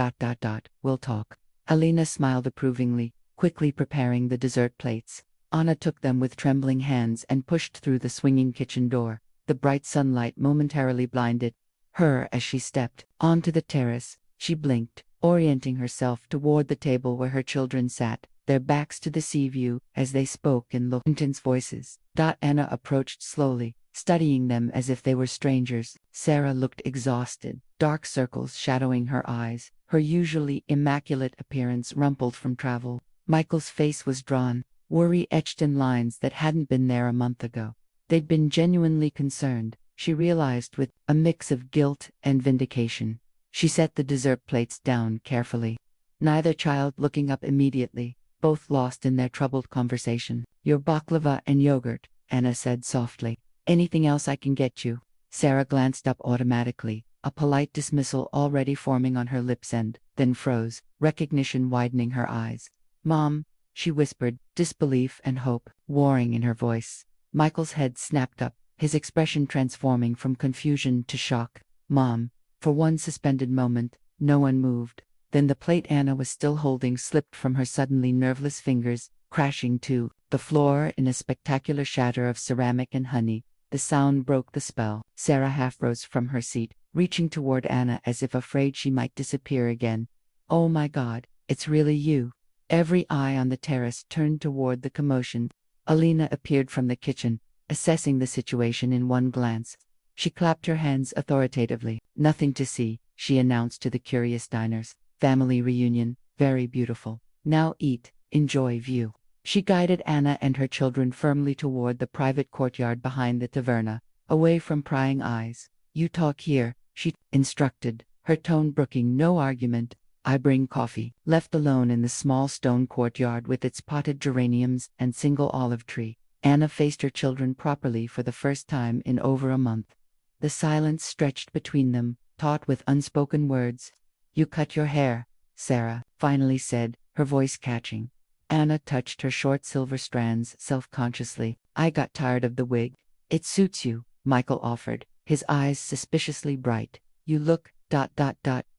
we'll talk. Alina smiled approvingly, quickly preparing the dessert plates. Anna took them with trembling hands and pushed through the swinging kitchen door. The bright sunlight momentarily blinded her as she stepped onto the terrace. She blinked, orienting herself toward the table where her children sat, their backs to the sea view, as they spoke in low, intense voices. Anna approached slowly, studying them as if they were strangers. Sarah looked exhausted, dark circles shadowing her eyes, her usually immaculate appearance rumpled from travel. Michael's face was drawn, worry etched in lines that hadn't been there a month ago. They'd been genuinely concerned, she realized, with a mix of guilt and vindication. She set the dessert plates down carefully, neither child looking up immediately, both lost in their troubled conversation. Your baklava and yogurt, Anna said softly. Anything else I can get you? Sarah glanced up automatically, a polite dismissal already forming on her lips and then froze, recognition widening her eyes. Mom, she whispered, disbelief and hope warring in her voice. Michael's head snapped up, his expression transforming from confusion to shock. Mom. For one suspended moment, no one moved. Then the plate Anna was still holding slipped from her suddenly nerveless fingers, crashing to the floor in a spectacular shatter of ceramic and honey. The sound broke the spell. Sarah half rose from her seat, reaching toward Anna as if afraid she might disappear again. Oh my God, it's really you. Every eye on the terrace turned toward the commotion. Alina appeared from the kitchen, assessing the situation in one glance. She clapped her hands authoritatively. Nothing to see, she announced to the curious diners. Family reunion, very beautiful. Now eat, enjoy view. She guided Anna and her children firmly toward the private courtyard behind the taverna, away from prying eyes. You talk here, she instructed, her tone brooking no argument. I bring coffee. Left alone in the small stone courtyard with its potted geraniums and single olive tree, Anna faced her children properly for the first time in over a month. The silence stretched between them, taut with unspoken words. "You cut your hair," Sarah finally said, her voice catching. Anna touched her short silver strands self-consciously. "I got tired of the wig." "It suits you," Michael offered, his eyes suspiciously bright. "You look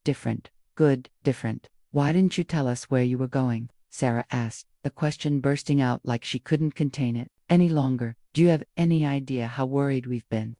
different." "Good, different. Why didn't you tell us where you were going?" Sarah asked, the question bursting out like she couldn't contain it any longer. "Do you have any idea how worried we've been?"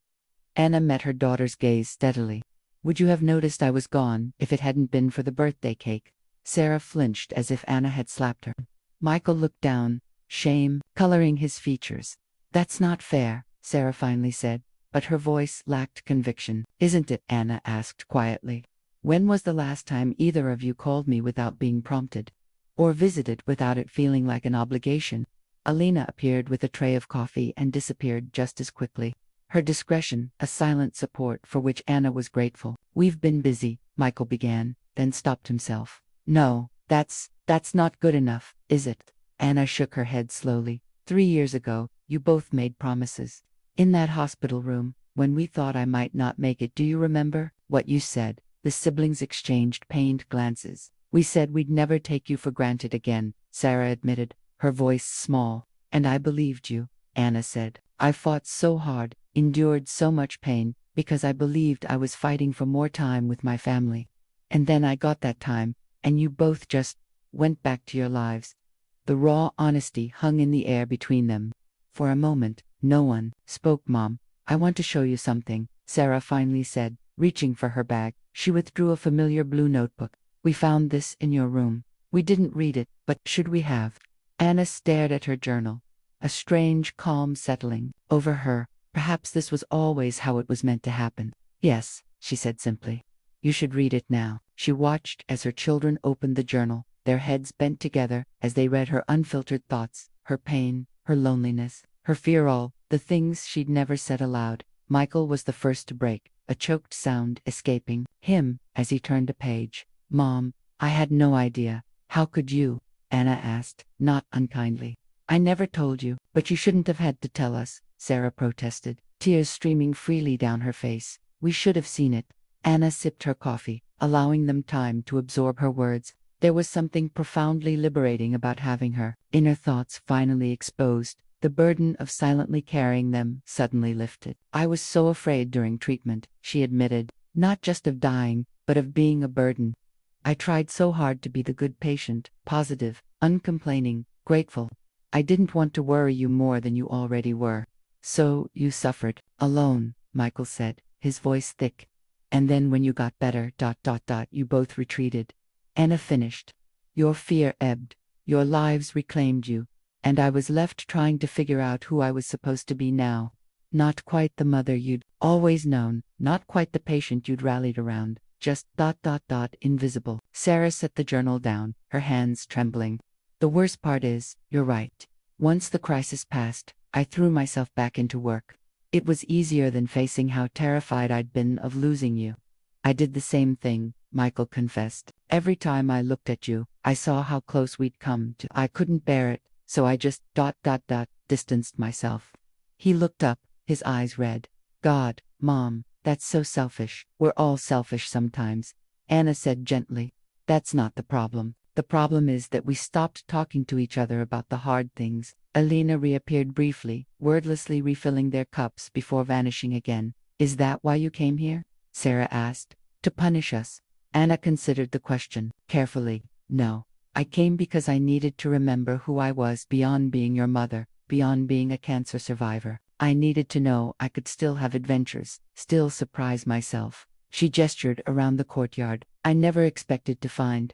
Anna met her daughter's gaze steadily. "Would you have noticed I was gone if it hadn't been for the birthday cake?" Sarah flinched as if Anna had slapped her. Michael looked down, shame coloring his features. "That's not fair," Sarah finally said, but her voice lacked conviction. "Isn't it?" Anna asked quietly. "When was the last time either of you called me without being prompted? Or visited without it feeling like an obligation?" Alina appeared with a tray of coffee and disappeared just as quickly. Her discretion, a silent support for which Anna was grateful. "We've been busy," Michael began, then stopped himself. "No, that's not good enough, is it?" Anna shook her head slowly. "3 years ago, you both made promises. In that hospital room, when we thought I might not make it, do you remember what you said?" The siblings exchanged pained glances. "We said we'd never take you for granted again," Sarah admitted, her voice small. "And I believed you," Anna said. "I fought so hard, endured so much pain, because I believed I was fighting for more time with my family. And then I got that time, and you both just went back to your lives." The raw honesty hung in the air between them. For a moment, no one spoke. "Mom, I want to show you something," Sarah finally said, reaching for her bag. She withdrew a familiar blue notebook. "We found this in your room. We didn't read it, but should we have?" Anna stared at her journal, a strange calm settling over her. Perhaps this was always how it was meant to happen. "Yes," she said simply. "You should read it now." She watched as her children opened the journal, their heads bent together as they read her unfiltered thoughts, her pain, her loneliness, her fear, all the things she'd never said aloud. Michael was the first to break, a choked sound escaping him as he turned a page. "Mom, I had no idea." "How could you?" Anna asked, not unkindly. "I never told you." "But you shouldn't have had to tell us," Sarah protested, tears streaming freely down her face. "We should have seen it." Anna sipped her coffee, allowing them time to absorb her words. There was something profoundly liberating about having her inner thoughts finally exposed. The burden of silently carrying them suddenly lifted. "I was so afraid during treatment," she admitted, "not just of dying, but of being a burden. I tried so hard to be the good patient, positive, uncomplaining, grateful. I didn't want to worry you more than you already were." "So you suffered alone," Michael said, his voice thick. "And then when you got better, you both retreated." Anna finished. "Your fear ebbed, your lives reclaimed you, and I was left trying to figure out who I was supposed to be now. Not quite the mother you'd always known, not quite the patient you'd rallied around, just invisible." Sarah set the journal down, her hands trembling. "The worst part is, you're right. Once the crisis passed, I threw myself back into work. It was easier than facing how terrified I'd been of losing you." "I did the same thing," Michael confessed. "Every time I looked at you, I saw how close we'd come to. I couldn't bear it, so I just distanced myself." He looked up, his eyes red. "God, Mom, that's so selfish." "We're all selfish sometimes," Anna said gently. "That's not the problem. The problem is that we stopped talking to each other about the hard things." Alina reappeared briefly, wordlessly refilling their cups before vanishing again. "Is that why you came here?" Sarah asked. "To punish us?" Anna considered the question carefully. "No. I came because I needed to remember who I was beyond being your mother, beyond being a cancer survivor. I needed to know I could still have adventures, still surprise myself." She gestured around the courtyard. "I never expected to find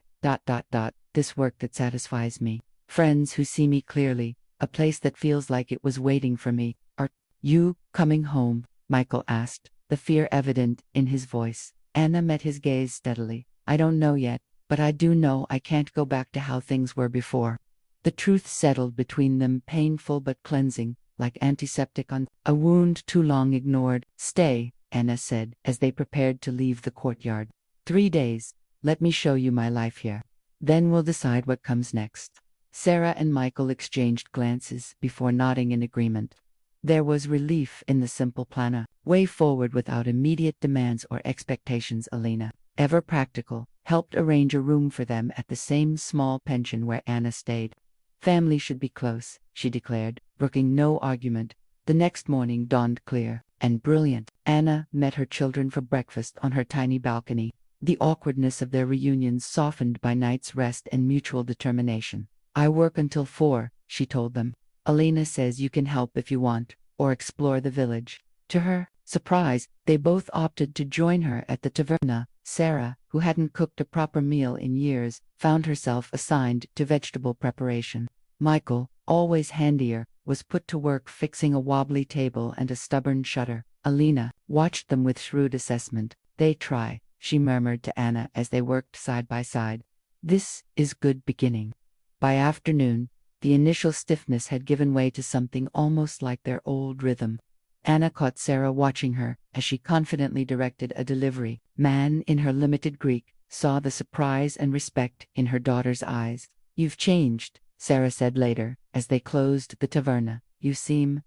this work that satisfies me. Friends who see me clearly, a place that feels like it was waiting for me. Are you coming home?" Michael asked, the fear evident in his voice. Anna met his gaze steadily. "I don't know yet, but I do know I can't go back to how things were before." The truth settled between them, painful but cleansing, like antiseptic on a wound too long ignored. "Stay," Anna said, as they prepared to leave the courtyard. 3 days. Let me show you my life here. Then we'll decide what comes next." Sarah and Michael exchanged glances before nodding in agreement. There was relief in the simple plan. way forward without immediate demands or expectations. Elena, ever practical, helped arrange a room for them at the same small pension where Anna stayed. Family should be close, she declared, brooking no argument. The next morning dawned clear and brilliant. Anna met her children for breakfast on her tiny balcony, the awkwardness of their reunions softened by night's rest and mutual determination. I work until 4, she told them. Elena says you can help if you want, or explore the village. To her surprise, they both opted to join her at the taverna. Sarah, who hadn't cooked a proper meal in years, found herself assigned to vegetable preparation. Michael, always handier, was put to work fixing a wobbly table and a stubborn shutter. Elena watched them with shrewd assessment. They try, she murmured to Anna as they worked side by side. This is good beginning. By afternoon, the initial stiffness had given way to something almost like their old rhythm. Anna caught Sarah watching her as she confidently directed a delivery. Man, in her limited Greek, saw the surprise and respect in her daughter's eyes. You've changed, Sarah said later, as they closed the taverna. You seem,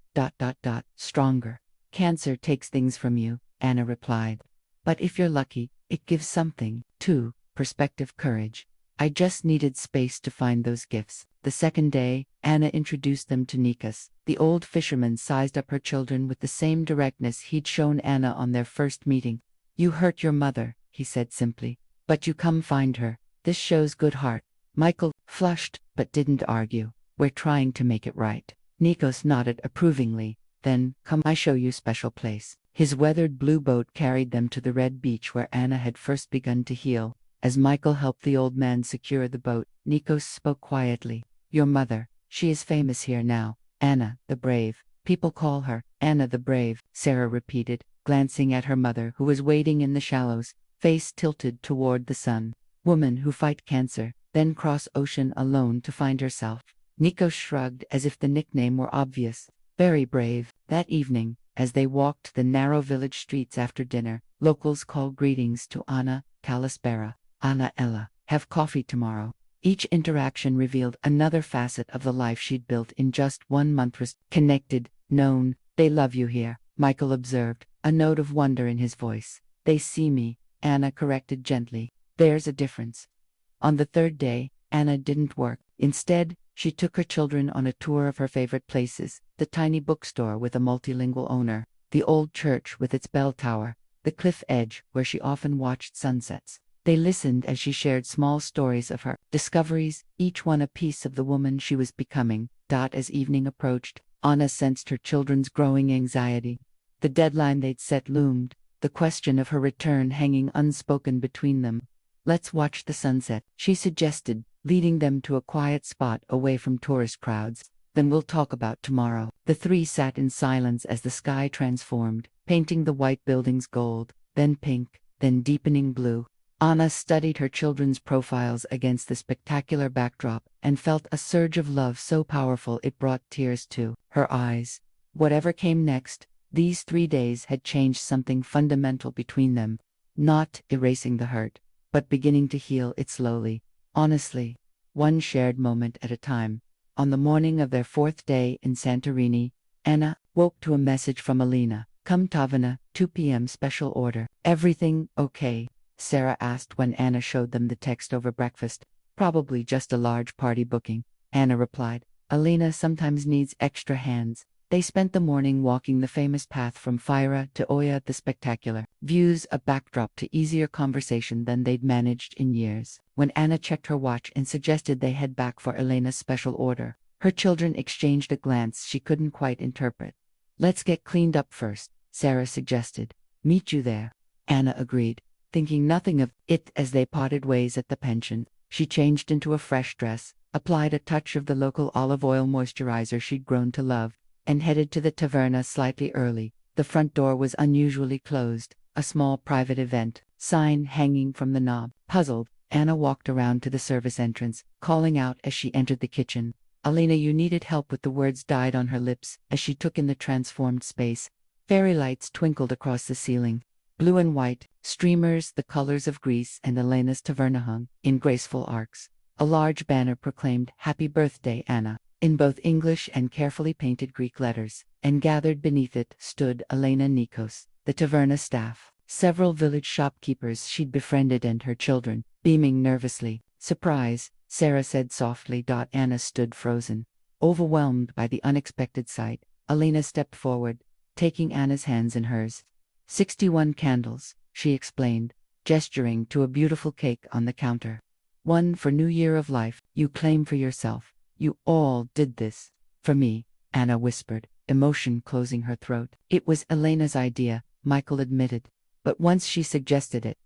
stronger. Cancer takes things from you, Anna replied. But if you're lucky, it gives something, too, perspective, courage. I just needed space to find those gifts. The second day, Anna introduced them to Nikas. The old fisherman sized up her children with the same directness he'd shown Anna on their first meeting. You hurt your mother, he said simply. But you come find her. This shows good heart. Michael flushed, but didn't argue. We're trying to make it right. Nikos nodded approvingly. Then, come I show you special place. His weathered blue boat carried them to the red beach where Anna had first begun to heal. As Michael helped the old man secure the boat, Nikos spoke quietly. Your mother, she is famous here now. Anna, the brave. People call her Anna the Brave, Sarah repeated, glancing at her mother who was wading in the shallows, face tilted toward the sun. Woman who fight cancer, then cross ocean alone to find herself. Nikos shrugged as if the nickname were obvious. Very brave. That evening, as they walked the narrow village streets after dinner, locals called greetings to Anna, Kalispera, Anna Ella, have coffee tomorrow. Each interaction revealed another facet of the life she'd built in just 1 month. Connected, known. They love you here, Michael observed, a note of wonder in his voice. They see me, Anna corrected gently. There's a difference. On the third day, Anna didn't work. Instead, she took her children on a tour of her favorite places, the tiny bookstore with a multilingual owner, the old church with its bell tower, the cliff edge where she often watched sunsets. They listened as she shared small stories of her discoveries, each one a piece of the woman she was becoming. As evening approached, Anna sensed her children's growing anxiety. The deadline they'd set loomed, the question of her return hanging unspoken between them. Let's watch the sunset, she suggested, leading them to a quiet spot away from tourist crowds. Then we'll talk about tomorrow. The three sat in silence as the sky transformed, painting the white buildings gold, then pink, then deepening blue. Anna studied her children's profiles against the spectacular backdrop and felt a surge of love so powerful it brought tears to her eyes. Whatever came next, these 3 days had changed something fundamental between them, not erasing the hurt, but beginning to heal it slowly, honestly, one shared moment at a time. On the morning of their 4th day in Santorini, Anna woke to a message from Elena. Come Tavana, 2 p.m. special order. Everything okay? Sarah asked when Anna showed them the text over breakfast. Probably just a large party booking, Anna replied. Elena sometimes needs extra hands. They spent the morning walking the famous path from Fyra to Oya, the spectacular views, a backdrop to easier conversation than they'd managed in years. When Anna checked her watch and suggested they head back for Elena's special order, her children exchanged a glance she couldn't quite interpret. Let's get cleaned up first, Sarah suggested. Meet you there, Anna agreed, thinking nothing of it as they parted ways at the pension. She changed into a fresh dress, applied a touch of the local olive oil moisturizer she'd grown to love, and headed to the taverna slightly early. The front door was unusually closed, a small private event sign hanging from the knob. Puzzled, Anna walked around to the service entrance, calling out as she entered the kitchen. Elena, you needed help. With the words died on her lips as she took in the transformed space. Fairy lights twinkled across the ceiling. Blue and white, streamers the colors of Greece and Elena's taverna hung in graceful arcs. A large banner proclaimed, Happy birthday, Anna. in both English and carefully painted Greek letters, and gathered beneath it stood Elena Nikos, the taverna staff, several village shopkeepers she'd befriended and her children, beaming nervously. Surprise, Sarah said softly. Anna stood frozen, overwhelmed by the unexpected sight. Elena stepped forward, taking Anna's hands in hers. 61 candles, she explained, gesturing to a beautiful cake on the counter. One for New Year of life, you claim for yourself. You all did this. For me, Anna whispered, emotion closing her throat. It was Elena's idea, Michael admitted. But once she suggested it,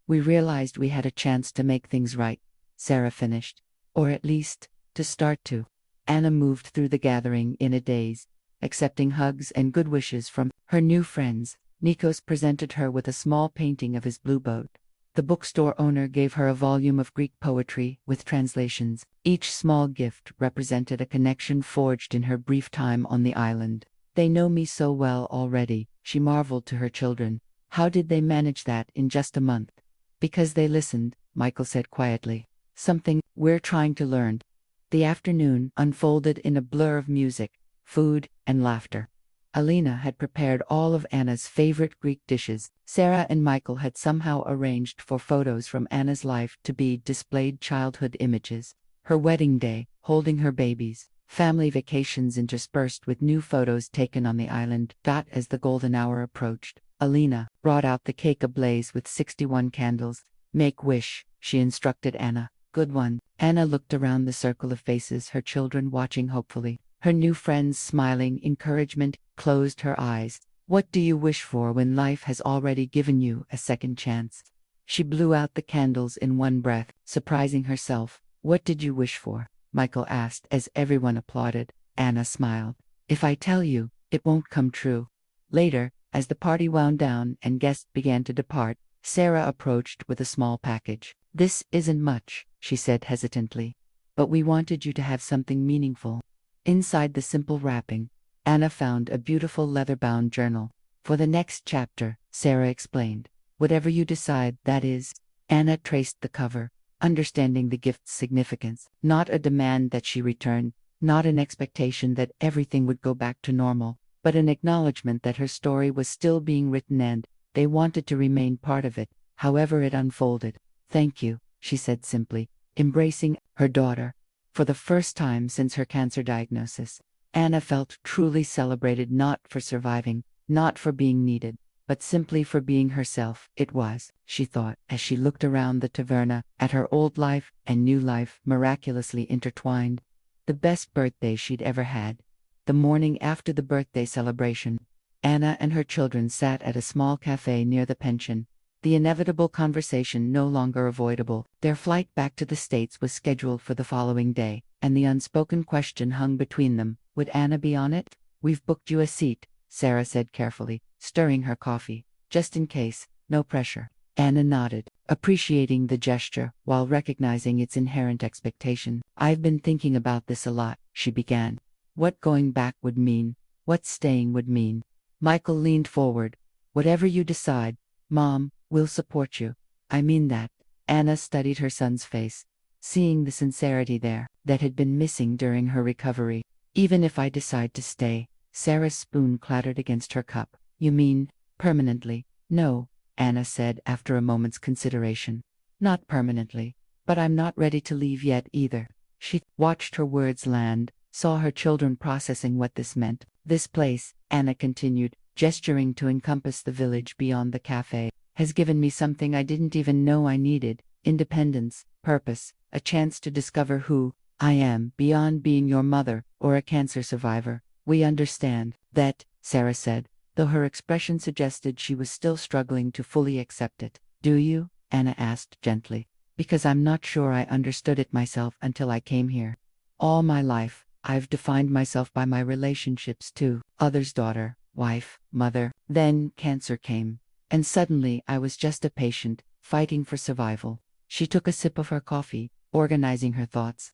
we realized we had a chance to make things right, Sarah finished. Or at least, to start to. Anna moved through the gathering in a daze, accepting hugs and good wishes from her new friends. Nikos presented her with a small painting of his blue boat. The bookstore owner gave her a volume of Greek poetry with translations. Each small gift represented a connection forged in her brief time on the island. They know me so well already, she marveled to her children. How did they manage that in just a month? Because they listened, Michael said quietly. Something we're trying to learn. The afternoon unfolded in a blur of music, food, and laughter. Elena had prepared all of Anna's favorite Greek dishes. Sarah and Michael had somehow arranged for photos from Anna's life to be displayed, childhood images. Her wedding day, holding her babies, family vacations interspersed with new photos taken on the island. As the golden hour approached, Elena brought out the cake ablaze with 61 candles. Make wish, she instructed Anna. Good one. Anna looked around the circle of faces, her children watching hopefully, her new friends smiling encouragement. Closed her eyes. What do you wish for when life has already given you a second chance? She blew out the candles in one breath, surprising herself. What did you wish for? Michael asked as everyone applauded. Anna smiled. If I tell you, it won't come true. Later, as the party wound down and guests began to depart, Sarah approached with a small package. This isn't much, she said hesitantly. But we wanted you to have something meaningful. Inside the simple wrapping, Anna found a beautiful leather-bound journal. For the next chapter, Sarah explained. Whatever you decide, that is. Anna traced the cover, understanding the gift's significance. Not a demand that she return, not an expectation that everything would go back to normal, but an acknowledgement that her story was still being written and they wanted to remain part of it, however it unfolded. Thank you, she said simply, embracing her daughter. For the first time since her cancer diagnosis, Anna felt truly celebrated, not for surviving, not for being needed, but simply for being herself. It was, she thought, as she looked around the taverna, at her old life and new life miraculously intertwined. The best birthday she'd ever had. The morning after the birthday celebration, Anna and her children sat at a small cafe near the pension. The inevitable conversation no longer avoidable. Their flight back to the States was scheduled for the following day, and the unspoken question hung between them. Would Anna be on it? We've booked you a seat, Sarah said carefully, stirring her coffee. Just in case, no pressure. Anna nodded, appreciating the gesture, while recognizing its inherent expectation. I've been thinking about this a lot, she began. What going back would mean, what staying would mean. Michael leaned forward. Whatever you decide, Mom, we'll support you. I mean that. Anna studied her son's face, seeing the sincerity there that had been missing during her recovery. Even if I decide to stay, Sarah's spoon clattered against her cup. You mean, permanently? No, Anna said after a moment's consideration. Not permanently, but I'm not ready to leave yet either. She watched her words land, saw her children processing what this meant. This place, Anna continued, gesturing to encompass the village beyond the cafe, has given me something I didn't even know I needed. Independence, purpose, a chance to discover who I am beyond being your mother or a cancer survivor. We understand that, Sarah said, though her expression suggested she was still struggling to fully accept it. Do you? Anna asked gently. Because I'm not sure I understood it myself until I came here. All my life, I've defined myself by my relationships to others' daughter, wife, mother. Then cancer came, and suddenly I was just a patient, fighting for survival. She took a sip of her coffee, organizing her thoughts.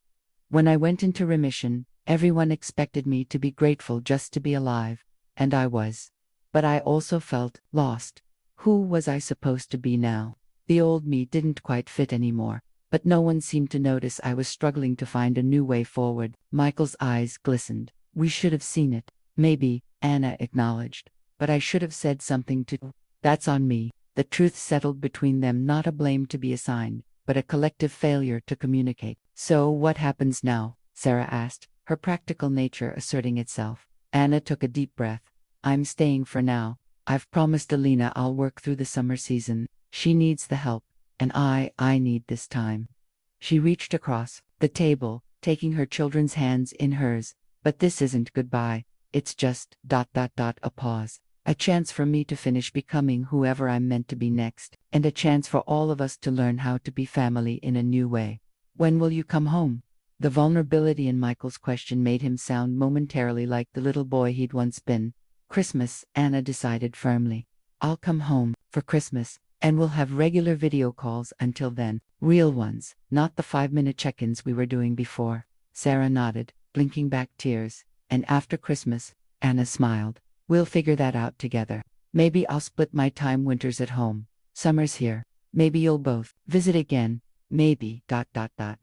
When I went into remission, everyone expected me to be grateful just to be alive, and I was. But I also felt lost. Who was I supposed to be now? The old me didn't quite fit anymore. but no one seemed to notice I was struggling to find a new way forward. Michael's eyes glistened. We should have seen it. Maybe, Anna acknowledged. But I should have said something to. That's on me. The truth settled between them, not a blame to be assigned, but a collective failure to communicate. So what happens now? Sarah asked, her practical nature asserting itself. Anna took a deep breath. I'm staying for now. I've promised Alina I'll work through the summer season. She needs the help, and I need this time. She reached across the table, taking her children's hands in hers. But this isn't goodbye. It's just ... a pause. A chance for me to finish becoming whoever I'm meant to be next, and a chance for all of us to learn how to be family in a new way. When will you come home? The vulnerability in Michael's question made him sound momentarily like the little boy he'd once been. Christmas, Anna decided firmly. I'll come home for Christmas, and we'll have regular video calls until then. Real ones, not the 5-minute check-ins we were doing before. Sarah nodded, blinking back tears. And after Christmas, Anna smiled. We'll figure that out together. Maybe I'll split my time winters at home. Summers here. Maybe you'll both visit again. Maybe ...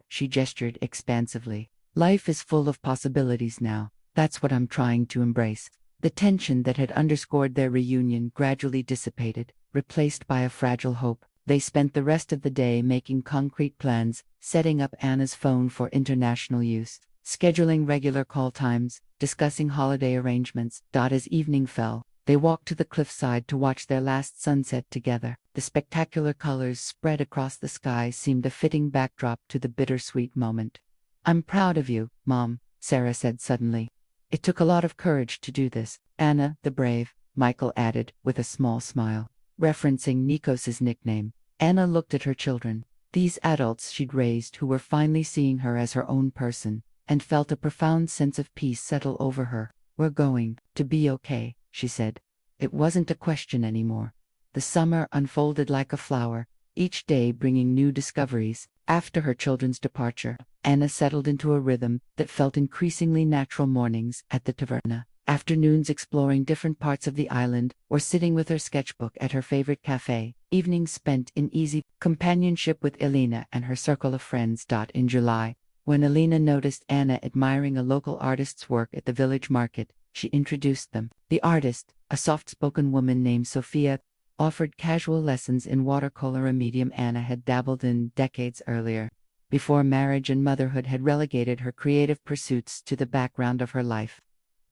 She gestured expansively. Life is full of possibilities now. That's what I'm trying to embrace. The tension that had underscored their reunion gradually dissipated, replaced by a fragile hope. They spent the rest of the day making concrete plans, setting up Anna's phone for international use, scheduling regular call times, discussing holiday arrangements. As evening fell, they walked to the cliffside to watch their last sunset together. The spectacular colors spread across the sky seemed a fitting backdrop to the bittersweet moment. I'm proud of you, Mom, Sarah said suddenly. It took a lot of courage to do this. Anna, the brave, Michael added, with a small smile, referencing Nikos's nickname. Anna looked at her children, these adults she'd raised who were finally seeing her as her own person, and felt a profound sense of peace settle over her. We're going to be okay, she said. It wasn't a question anymore. The summer unfolded like a flower, each day bringing new discoveries. After her children's departure, Anna settled into a rhythm that felt increasingly natural. Mornings at the taverna, afternoons exploring different parts of the island, or sitting with her sketchbook at her favorite cafe, evenings spent in easy companionship with Elena and her circle of friends. In July, when Elena noticed Anna admiring a local artist's work at the village market, she introduced them. The artist, a soft-spoken woman named Sophia, offered casual lessons in watercolor, a medium Anna had dabbled in decades earlier, before marriage and motherhood had relegated her creative pursuits to the background of her life.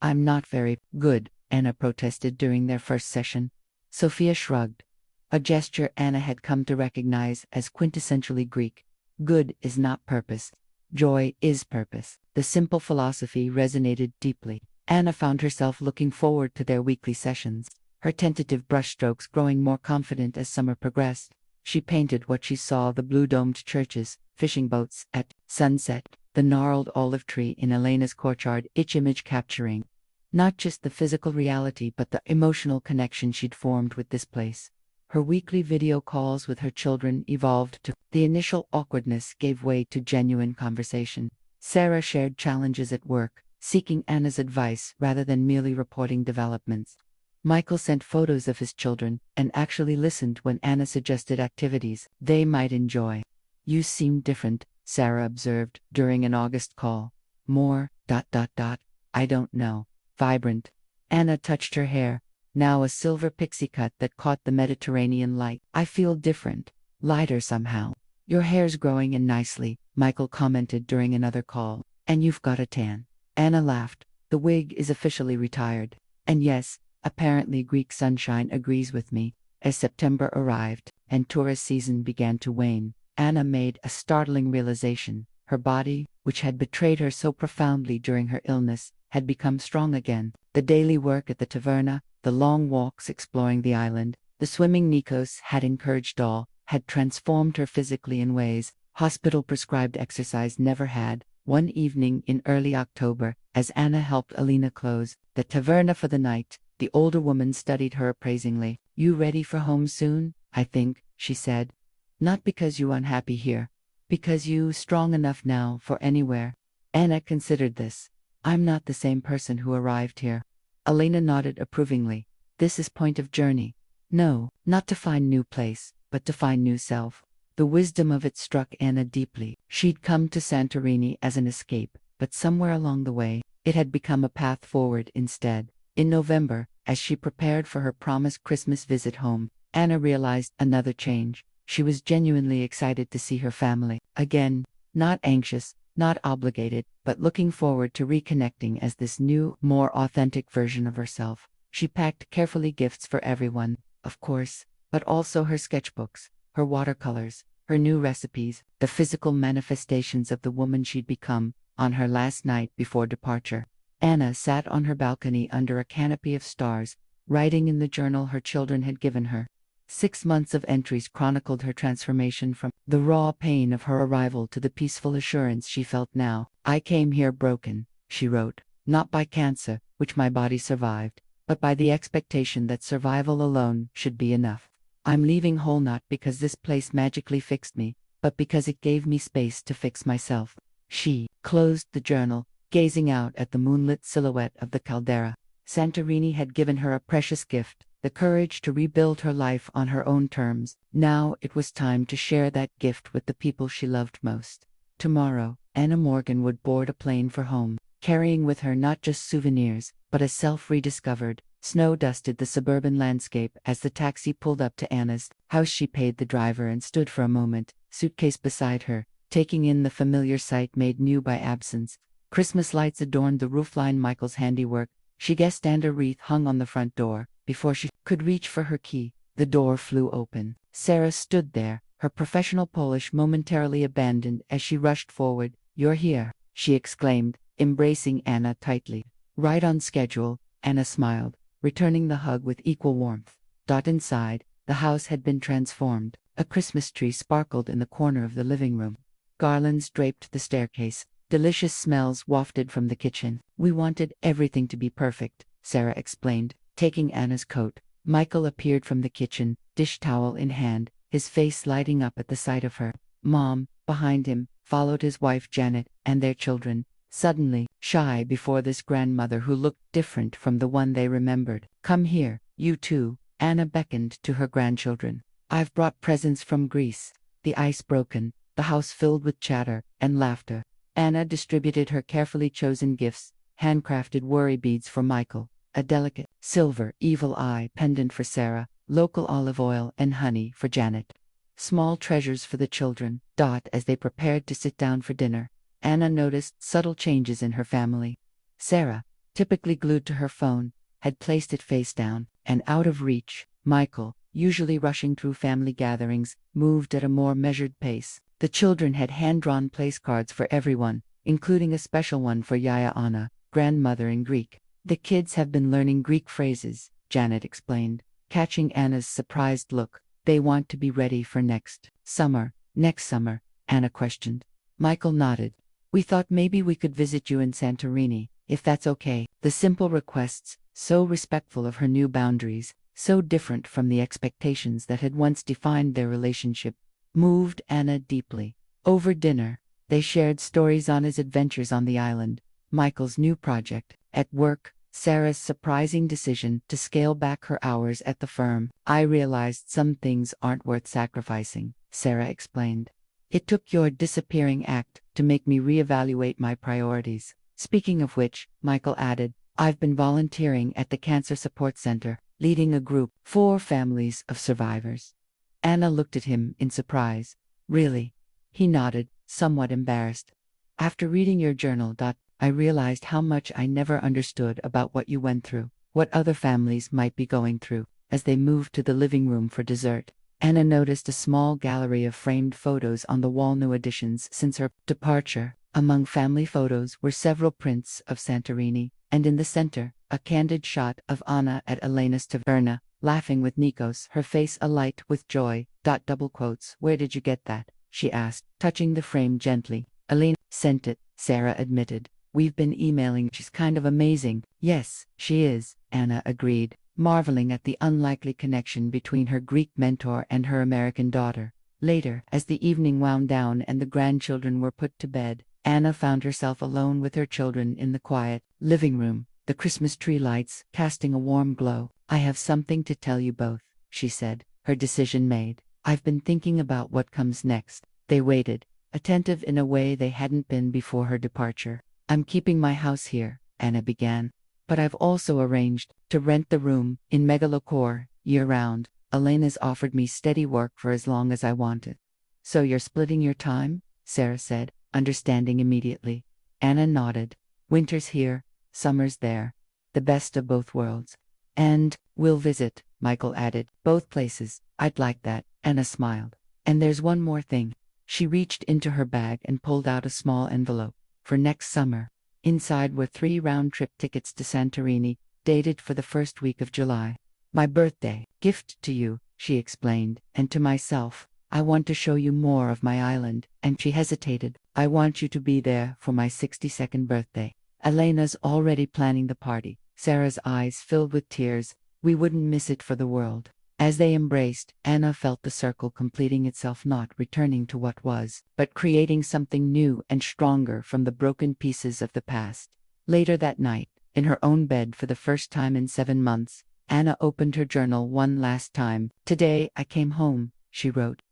I'm not very good, Anna protested during their first session. Sophia shrugged, a gesture Anna had come to recognize as quintessentially Greek. Good is not purpose. Joy is purpose. The simple philosophy resonated deeply. Anna found herself looking forward to their weekly sessions, her tentative brushstrokes growing more confident as summer progressed. She painted what she saw: the blue-domed churches, fishing boats at sunset, the gnarled olive tree in Elena's courtyard, each image capturing not just the physical reality but the emotional connection she'd formed with this place. Her weekly video calls with her children evolved to the initial awkwardness gave way to genuine conversation. Sarah shared challenges at work, seeking Anna's advice rather than merely reporting developments. Michael sent photos of his children and actually listened when Anna suggested activities they might enjoy. You seem different, Sarah observed during an August call. More ... I don't know. Vibrant. Anna touched her hair, now a silver pixie cut that caught the Mediterranean light. I feel different, lighter somehow. Your hair's growing in nicely, Michael commented during another call. And you've got a tan. Anna laughed. The wig is officially retired. And yes, apparently Greek sunshine agrees with me. As September arrived and tourist season began to wane, Anna made a startling realization. Her body, which had betrayed her so profoundly during her illness, had become strong again. The daily work at the taverna, the long walks exploring the island, the swimming Nikos had encouraged all, had transformed her physically in ways hospital-prescribed exercise never had. One evening in early October, as Anna helped Alina close the taverna for the night, the older woman studied her appraisingly. You ready for home soon, I think, she said. Not because you unhappy here. Because you strong enough now for anywhere. Anna considered this. I'm not the same person who arrived here. Alina nodded approvingly. This is point of journey. No, not to find new place, but to find new self. The wisdom of it struck Anna deeply. She'd come to Santorini as an escape, but somewhere along the way, it had become a path forward instead. In November, as she prepared for her promised Christmas visit home, Anna realized another change. She was genuinely excited to see her family again, not anxious, not obligated, but looking forward to reconnecting as this new, more authentic version of herself. She packed carefully gifts for everyone, of course, but also her sketchbooks, her watercolors, her new recipes, the physical manifestations of the woman she'd become. On her last night before departure, Anna sat on her balcony under a canopy of stars, writing in the journal her children had given her. 6 months of entries chronicled her transformation from the raw pain of her arrival to the peaceful assurance she felt now. "I came here broken," she wrote, "not by cancer, which my body survived, but by the expectation that survival alone should be enough. I'm leaving whole not because this place magically fixed me, but because it gave me space to fix myself." She closed the journal, gazing out at the moonlit silhouette of the caldera. Santorini had given her a precious gift, the courage to rebuild her life on her own terms. Now it was time to share that gift with the people she loved most. Tomorrow, Anna Morgan would board a plane for home, carrying with her not just souvenirs, but a self rediscovered. Snow dusted the suburban landscape as the taxi pulled up to Anna's house. She paid the driver and stood for a moment, suitcase beside her, taking in the familiar sight made new by absence. Christmas lights adorned the roofline, Michael's handiwork. She guessed, and a wreath hung on the front door. Before she could reach for her key, the door flew open. Sarah stood there, her professional Polish momentarily abandoned as she rushed forward. "You're here," she exclaimed, embracing Anna tightly. "Right on schedule," Anna smiled, returning the hug with equal warmth. Inside, the house had been transformed. A Christmas tree sparkled in the corner of the living room. Garlands draped the staircase. Delicious smells wafted from the kitchen. "We wanted everything to be perfect," Sarah explained, taking Anna's coat. Michael appeared from the kitchen, dish towel in hand, his face lighting up at the sight of her. Mom, behind him, followed his wife Janet, and their children, suddenly shy before this grandmother who looked different from the one they remembered. "Come here, you two," Anna beckoned to her grandchildren. "I've brought presents from Greece." The ice broken, the house filled with chatter and laughter. Anna distributed her carefully chosen gifts, handcrafted worry beads for Michael, a delicate silver evil eye pendant for Sarah, local olive oil and honey for Janet. Small treasures for the children. As they prepared to sit down for dinner, Anna noticed subtle changes in her family. Sarah, typically glued to her phone, had placed it face down and out of reach. Michael, usually rushing through family gatherings, moved at a more measured pace. The children had hand-drawn place cards for everyone, including a special one for Yaya Anna, grandmother in Greek. "The kids have been learning Greek phrases," Janet explained, catching Anna's surprised look. "They want to be ready for next summer." "Next summer?" Anna questioned. Michael nodded. "We thought maybe we could visit you in Santorini, if that's okay." The simple requests, so respectful of her new boundaries, so different from the expectations that had once defined their relationship, moved Anna deeply. Over dinner, they shared stories on his adventures on the island, Michael's new project. At work, Sarah's surprising decision to scale back her hours at the firm. "I realized some things aren't worth sacrificing," Sarah explained. "It took your disappearing act to make me reevaluate my priorities." Speaking of which, Michael added, "I've been volunteering at the Cancer Support Center, leading a group, 4 families of survivors." Anna looked at him in surprise. "Really?" He nodded, somewhat embarrassed. "After reading your journal, I realized how much I never understood about what you went through, what other families might be going through." As they moved to the living room for dessert, Anna noticed a small gallery of framed photos on the wall, new additions since her departure. Among family photos were several prints of Santorini, and in the center, a candid shot of Anna at Elena's taverna, laughing with Nikos, her face alight with joy. Double quotes. "Where did you get that?" she asked, touching the frame gently. "Elena sent it," Sarah admitted. "We've been emailing. She's kind of amazing." "Yes, she is," Anna agreed, marveling at the unlikely connection between her Greek mentor and her American daughter. Later, as the evening wound down and the grandchildren were put to bed, Anna found herself alone with her children in the quiet living room, the Christmas tree lights casting a warm glow. "I have something to tell you both," she said, her decision made. I've been thinking about what comes next. They waited, attentive in a way they hadn't been before her departure. I'm keeping my house here, Anna began. But I've also arranged to rent the room in Megalocore year-round. Elena's offered me steady work for as long as I want it. So you're splitting your time? Sarah said, understanding immediately. Anna nodded. Winter's here, summer's there. The best of both worlds. And we'll visit, Michael added. Both places. I'd like that. Anna smiled. And there's one more thing. She reached into her bag and pulled out a small envelope. For next summer. Inside were 3 round-trip tickets to Santorini, dated for the first week of July. My birthday gift to you, she explained, and to myself. I want to show you more of my island. And she hesitated. I want you to be there for my 62nd birthday. Elena's already planning the party. Sarah's eyes filled with tears. We wouldn't miss it for the world. As they embraced, Anna felt the circle completing itself, not returning to what was, but creating something new and stronger from the broken pieces of the past. Later that night, in her own bed for the first time in 7 months, Anna opened her journal one last time. Today I came home, she wrote.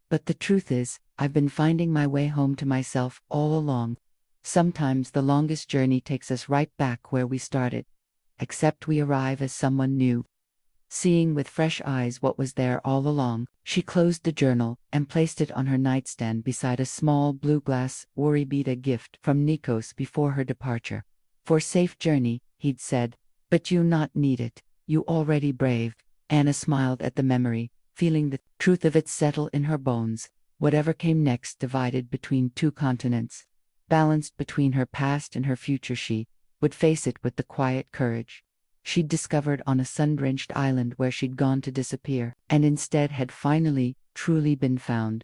But the truth is, I've been finding my way home to myself all along. Sometimes the longest journey takes us right back where we started. Except we arrive as someone new. Seeing with fresh eyes what was there all along, she closed the journal and placed it on her nightstand beside a small blue glass Oribita gift from Nikos before her departure. For safe journey, he'd said, but you not need it, you already brave. Anna smiled at the memory, feeling the truth of it settle in her bones. Whatever came next divided between 2 continents. Balanced between her past and her future, she would face it with the quiet courage she'd discovered on a sun-drenched island where she'd gone to disappear, and instead had finally, truly been found.